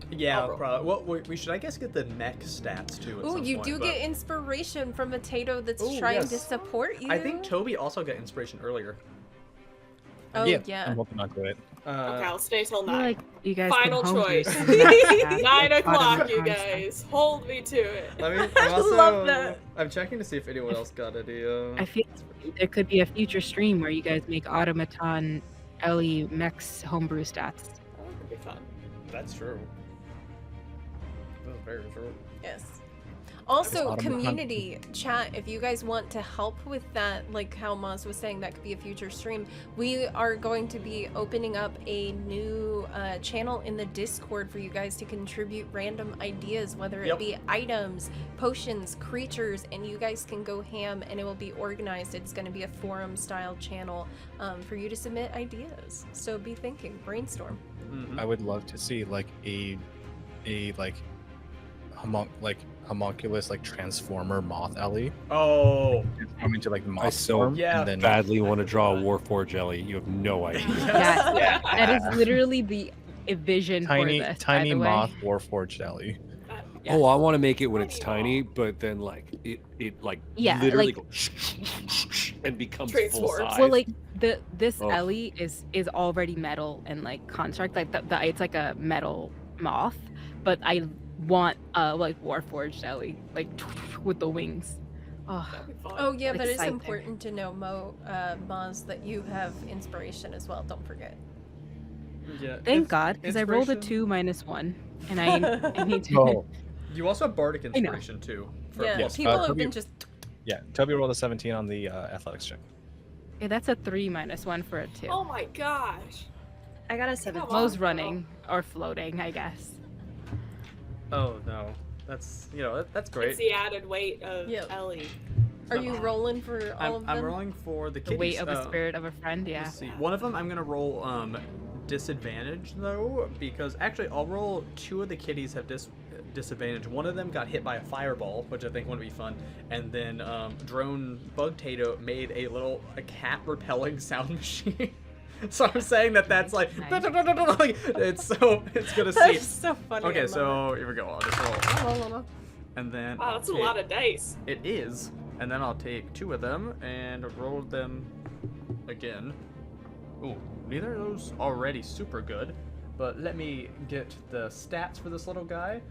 Yeah, I'll roll. probably. Well, we should, I guess, get the mech stats too. At Ooh, some you point, do but get inspiration from a Tatoe that's Ooh, trying to yes. support you. I think Toby also got inspiration earlier. Oh yeah. I'm hoping not to it. Okay, I'll stay till I feel 9. like you guys Final can homebrew choice. some of that stuff. 9 o'clock, Bottom you concept. guys. Hold me to it. I mean, I love that. I'm checking to see if anyone else got any. I feel there could be a future stream where you guys make automaton Ellie Mech's homebrew stats. Oh, that could be fun. That's true. That's very true. Yes. Also, automaton. community chat, if you guys want to help with that, like how Maz was saying, that could be a future stream. We are going to be opening up a new channel in the Discord for you guys to contribute random ideas, whether it Yep. be items, potions, creatures, and you guys can go ham and it will be organized. It's going to be a forum style channel for you to submit ideas. So be thinking, brainstorm. Mhm. I would love to see like a homunculus like transformer moth Ellie Oh, transform into like moth so form. yeah, And then Badly want to draw a Warforged Ellie. You have no idea. That is literally the vision tiny for this. tiny by the way. moth warforged Ellie. Yeah. Oh, I want to make it when it's tiny, but then like it like Yeah, literally like- goes and becomes full Transforms. size. Well, like this Oh. Ellie is already metal and like construct, like the it's like a metal moth, but I want like Warforged Ellie, like with the wings. Oh, That'd be fun. Oh yeah, that is Exciting. important to know, Maz, that you have inspiration as well. Don't forget. Yeah. thank God, because I rolled a inspiration- 2 - 1, and I need to. Oh, You also have bardic know. inspiration too. For Yeah, Yes, people have Toby- been just. yeah. Toby rolled a 17 on the athletics check. Yeah, that's a 3 - 1 for a 2. Oh my gosh. I got a 7. Come on. Mo's running or floating, I guess. Oh no, that's that's great. It's the added weight of Yep. Ellie. Are you rolling for all of them? I'm rolling for the The kitties. weight of a spirit of a friend. Yeah. Let's see. One of them I'm gonna roll disadvantage though, because actually I'll roll 2 of the kitties have disadvantage. One of them got hit by a fireball, which I think would be fun, and then drone bug Tato made a cat repelling sound machine. So I'm saying that's like, Nice. like it's gonna see. That's so funny. I Okay, love so here we go. I'll just roll, it. and then Wow, that's a lot of dice. It is, and then I'll take 2 of them and roll them again. Ooh, neither of those already super good, but let me get the stats for this little guy.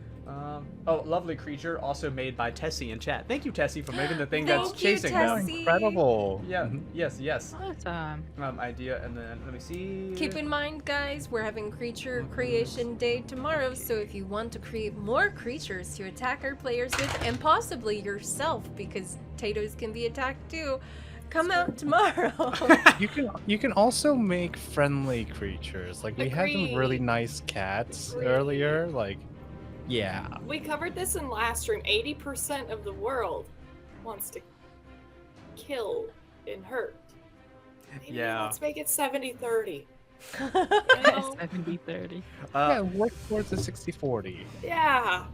Oh, lovely creature, also made by Tessie in chat. Thank you, Tessie, for making the thing that's Thank you, chasing Tessie. them. Incredible. Yeah, Mhm. yes. Awesome. Idea, and then let me see. Keep in mind, guys, we're having creature creation day tomorrow, so if you want to create more creatures to attack our players with, and possibly yourself, because Tatoes can be attacked too, come out tomorrow. You can also make friendly creatures. Like we had some really Agreed. nice cats Agreed. earlier. Like, yeah. We covered this in last stream. 80% of the world wants to kill and hurt. Maybe Yeah. let's make it 70-30. You Yeah, know? 70-30. Yeah, work towards a 60-40. Yeah.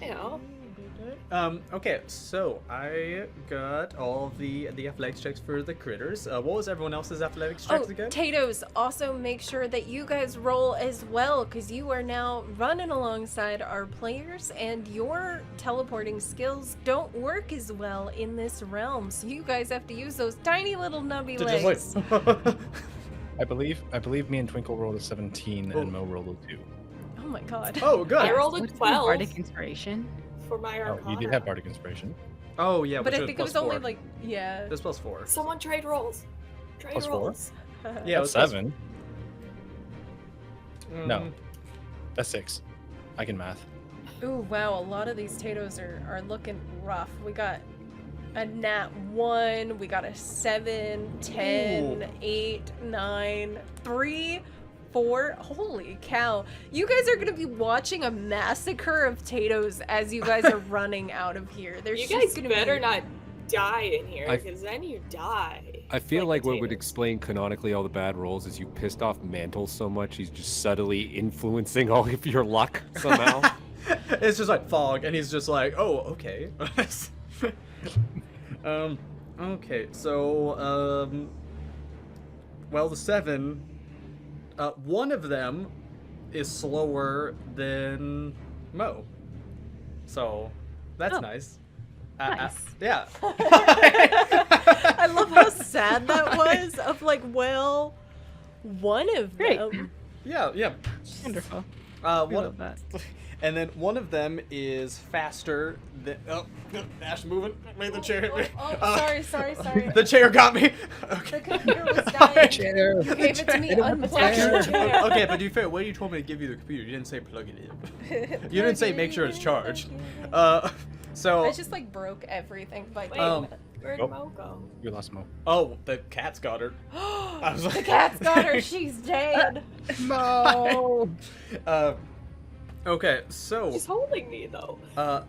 You know. Okay, so I got all of the athletics checks for the critters. What was everyone else's athletics checks Oh, again? Tatoes, also make sure that you guys roll as well, because you are now running alongside our players, and your teleporting skills don't work as well in this realm, so you guys have to use those tiny little nubby To legs. just like I believe me and Twinkle rolled a 17 Oh. and Mo rolled a 2. Oh my god. Oh, good. I rolled a What's the 12 bardic inspiration? for my Oh, Arcana. you did have bardic inspiration. Oh yeah, But which I think it plus was only 4. like, yeah. This plus 4. Someone trade rolls. Trade Plus 4? rolls. Yeah, it That's was plus- 7. Mm, No. That's 6. I can math. Ooh, wow, a lot of these Tatoes are looking rough. We got a nat 1, we got a 7, 10, Ooh. 8, 9, 3, 4. Holy cow. You guys are going to be watching a massacre of Tatoes as you guys are running out of here. There's You just guys gonna better be... not die in here, I- because then you die. I feel like what would potatoes. explain canonically all the bad rolls is you pissed off Mantle so much he's just subtly influencing all of your luck somehow. It's just like fog, and he's just like, oh, okay. Okay, so, well, the 7, one of them is slower than Mo. So, that's Oh. nice. Nice. Yeah. I love how sad that was of like, well, one of Great. them. Yeah. Wonderful. We One love that. and then one of them is faster than. Oh, Ash moving. Made the chair hit me. Sorry. The chair got me. The Okay. computer was dying. Chair. You gave it to me unplugged. chair. Okay, but to be fair, when you told me to give you the computer, you didn't say plug it in. You didn't say make sure it's charged. So. I just like broke everything. Like, Wait, Um, where'd oh. Mo go? You lost Mo. Oh, the cat's got her. I was the like- cat's got her. She's dead. No. Okay, so. She's holding me, though.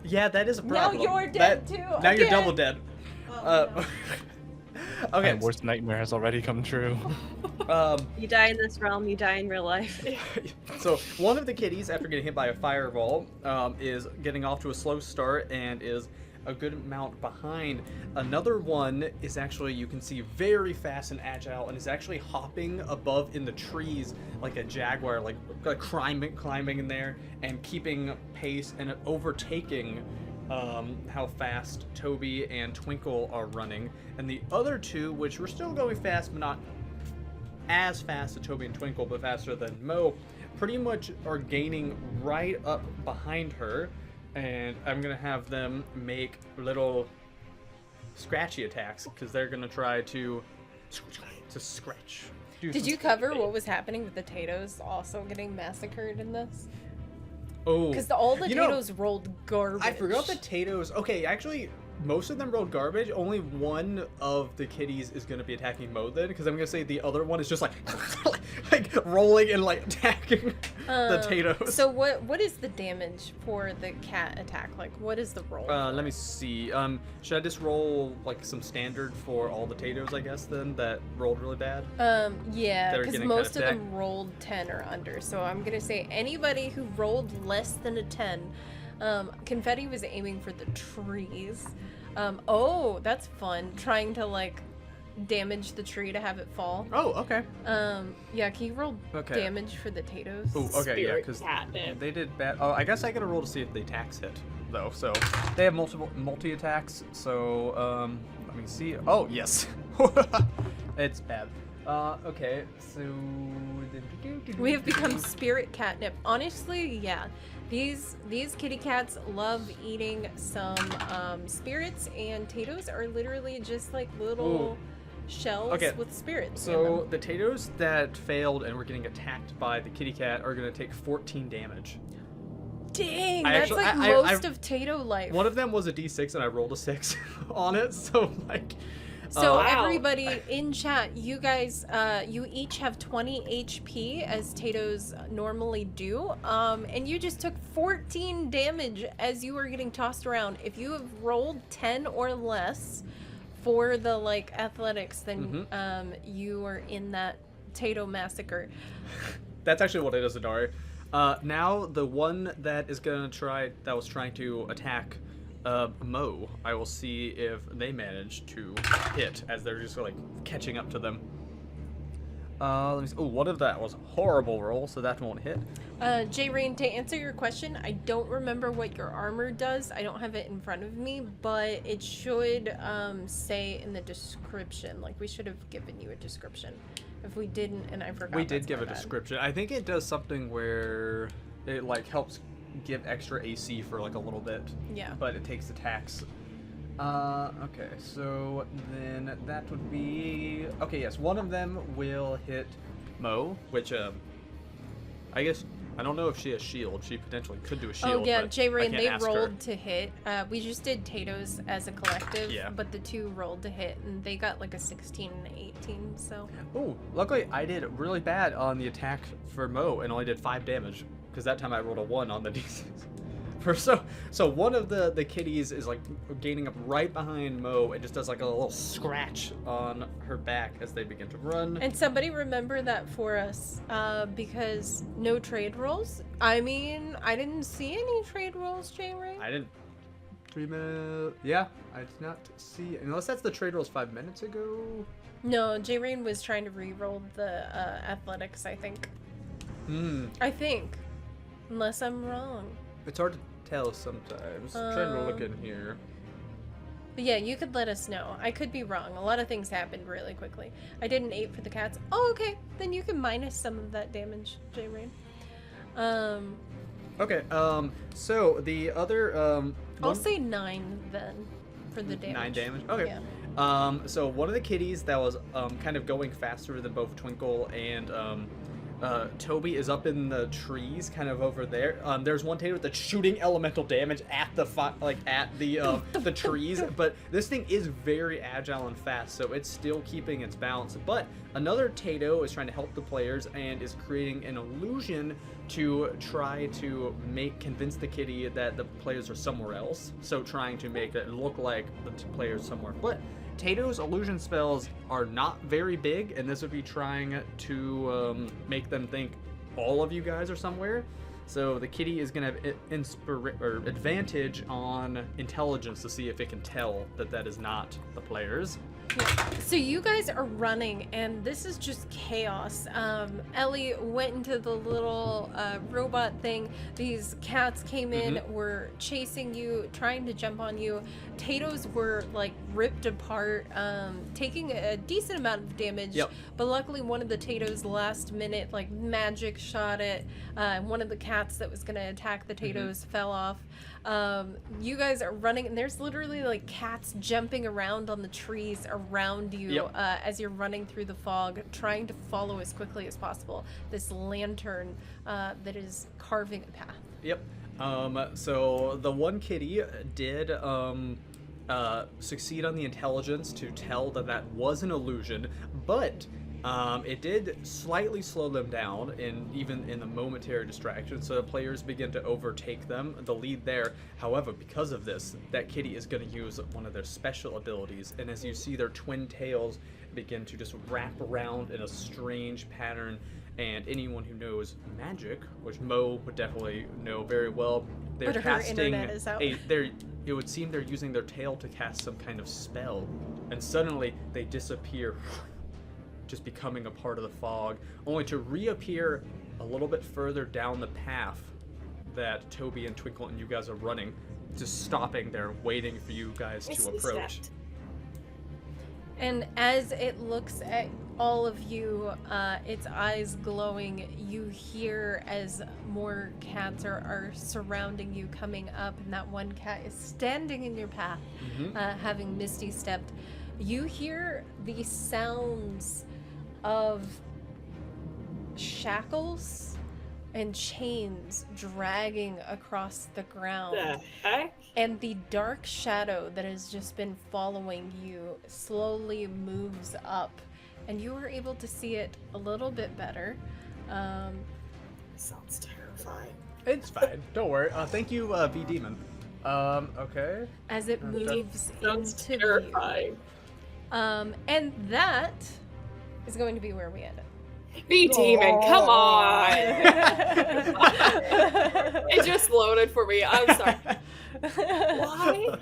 Yeah, that is a Now problem. you're dead That- too. Now you're again. double dead. Oh, Okay. My worst nightmare has already come true. You die in this realm, you die in real life. So one of the kitties, after getting hit by a fireball, is getting off to a slow start and is a good amount behind. Another one is actually, you can see, very fast and agile, and is actually hopping above in the trees like a jaguar, like climbing in there and keeping pace and overtaking how fast Toby and Twinkle are running. And the other two, which were still going fast, but not as fast as Toby and Twinkle, but faster than Mo, pretty much are gaining right up behind her. And I'm gonna have them make little scratchy attacks because they're gonna try to scratch. Did you cover what was happening with the Tatoes also getting massacred in this? Oh, Because all the Tatoes rolled garbage. I forgot the Tatoes. Okay, actually, most of them rolled garbage. Only one of the kitties is going to be attacking Mo then, because I'm going to say the other one is just like rolling and like attacking the Tatoes. So what is the damage for the cat attack? Like, what is the roll? Let me see. Should I just roll like some standard for all the Tatoes, I guess, then, that rolled really bad? Yeah, that are because getting most cut of attack? them rolled 10 or under. So I'm gonna say anybody who rolled less than a 10. Confetti was aiming for the trees. Oh, that's fun. Trying to like damage the tree to have it fall. Oh, okay. Yeah, can you roll Okay. damage for the Tatoes? Oh, okay, yeah, Spirit because catnip. they did bad. Oh, I guess I gotta roll to see if the attacks hit, though. So they have multi attacks. So let me see. Oh, yes, it's bad. Okay, so We have become spirit catnip. Honestly, yeah. These kitty cats love eating some spirits, and Tatoes are literally just like little shells Okay, with spirits in So them. the Tatoes that failed and were getting attacked by the kitty cat are gonna take 14 damage. Dang, I that's actually- like I- most of Tato life. One of them was a D6 and I rolled a 6 on it, so like. So Wow. everybody in chat, you guys, you each have 20 HP as Tatoes normally do, and you just took 14 damage as you were getting tossed around. If you have rolled 10 or less for the like athletics, then you are in that Tato massacre. That's actually what it is, Adari. Now the one that is gonna that was trying to attack Mo, I will see if they manage to hit as they're just like catching up to them. Let me see. Oh, one of that was a horrible roll, so that won't hit. J Rain, to answer your question, I don't remember what your armor does. I don't have it in front of me, but it should say in the description. Like, we should have given you a description. If we didn't, and I forgot. We did that's give my a bad. description. I think it does something where it like helps give extra AC for like a little bit. Yeah. But it takes attacks. Okay, so then that would be okay. Yes, one of them will hit Mo, which I guess I don't know if she has shield. She potentially could do a shield. Oh yeah, but J I Rain, can't they ask her. rolled to hit. We just did Tatoes as a collective, Yeah. but the two rolled to hit, and they got like a 16 and 18. So Oh, luckily I did really bad on the attack for Mo and only did 5 damage because that time I rolled a 1 on the D6. So one of the kitties is like gaining up right behind Mo and just does like a little scratch on her back as they begin to run. and somebody remember that for us, because no trade rolls. I mean, I didn't see any trade rolls, J Rain. I didn't. 3 minutes. Yeah, I did not see. Unless that's the trade rolls 5 minutes ago. No, J Rain was trying to re-roll the athletics. I think. I think, unless I'm wrong. It's hard to tell sometimes. I'm trying to look in here. But yeah, you could let us know. I could be wrong. A lot of things happened really quickly. I did an 8 for the cats. Oh, okay. Then you can minus some of that damage, J Rain. Okay. So the other I'll one- say 9 then for the damage. 9 damage. Okay. Yeah. So one of the kitties that was kind of going faster than both Twinkle and Toby is up in the trees, kind of over there. There's one Tato that's shooting elemental damage at the the trees, but this thing is very agile and fast, so it's still keeping its balance. But another Tato is trying to help the players and is creating an illusion to try to convince the kitty that the players are somewhere else. So trying to make it look like the players somewhere, but Tato's illusion spells are not very big, and this would be trying to make them think all of you guys are somewhere. So the kitty is gonna have advantage on intelligence to see if it can tell that that is not the players. So you guys are running, and this is just chaos. Ellie went into the little robot thing. These cats came in, were chasing you, trying to jump on you. Tatoes were like ripped apart, taking a decent amount of damage. Yep. But luckily, one of the Tatoes last minute like magic shot it. One of the cats that was gonna attack the Tatoes fell off. You guys are running, and there's literally like cats jumping around on the trees around you as you're running through the fog, trying to follow as quickly as possible this lantern that is carving a path. Yep. So the one kitty did succeed on the intelligence to tell that that was an illusion, but it did slightly slow them down, even in the momentary distraction, so the players begin to overtake them, the lead there. However, because of this, that kitty is going to use one of their special abilities, and as you see their twin tails begin to just wrap around in a strange pattern, and anyone who knows magic, which Mo would definitely know very well, they're But her casting internet is out. it would seem they're using their tail to cast some kind of spell, and suddenly they disappear, just becoming a part of the fog, only to reappear a little bit further down the path that Toby and Twinkle and you guys are running, just stopping there, waiting for you guys to approach. And as it looks at all of you, its eyes glowing, you hear as more cats are surrounding you, coming up, and that one cat is standing in your path, having misty stepped. You hear the sounds of shackles and chains dragging across the ground. The heck? And the dark shadow that has just been following you slowly moves up, and you are able to see it a little bit better. Sounds terrifying. It's fine. Don't worry. Thank you, V Demon. Okay. As it moves Sounds into terrifying. you. And that is going to be where we end it. V Demon, come on! It just loaded for me. I'm sorry. Why?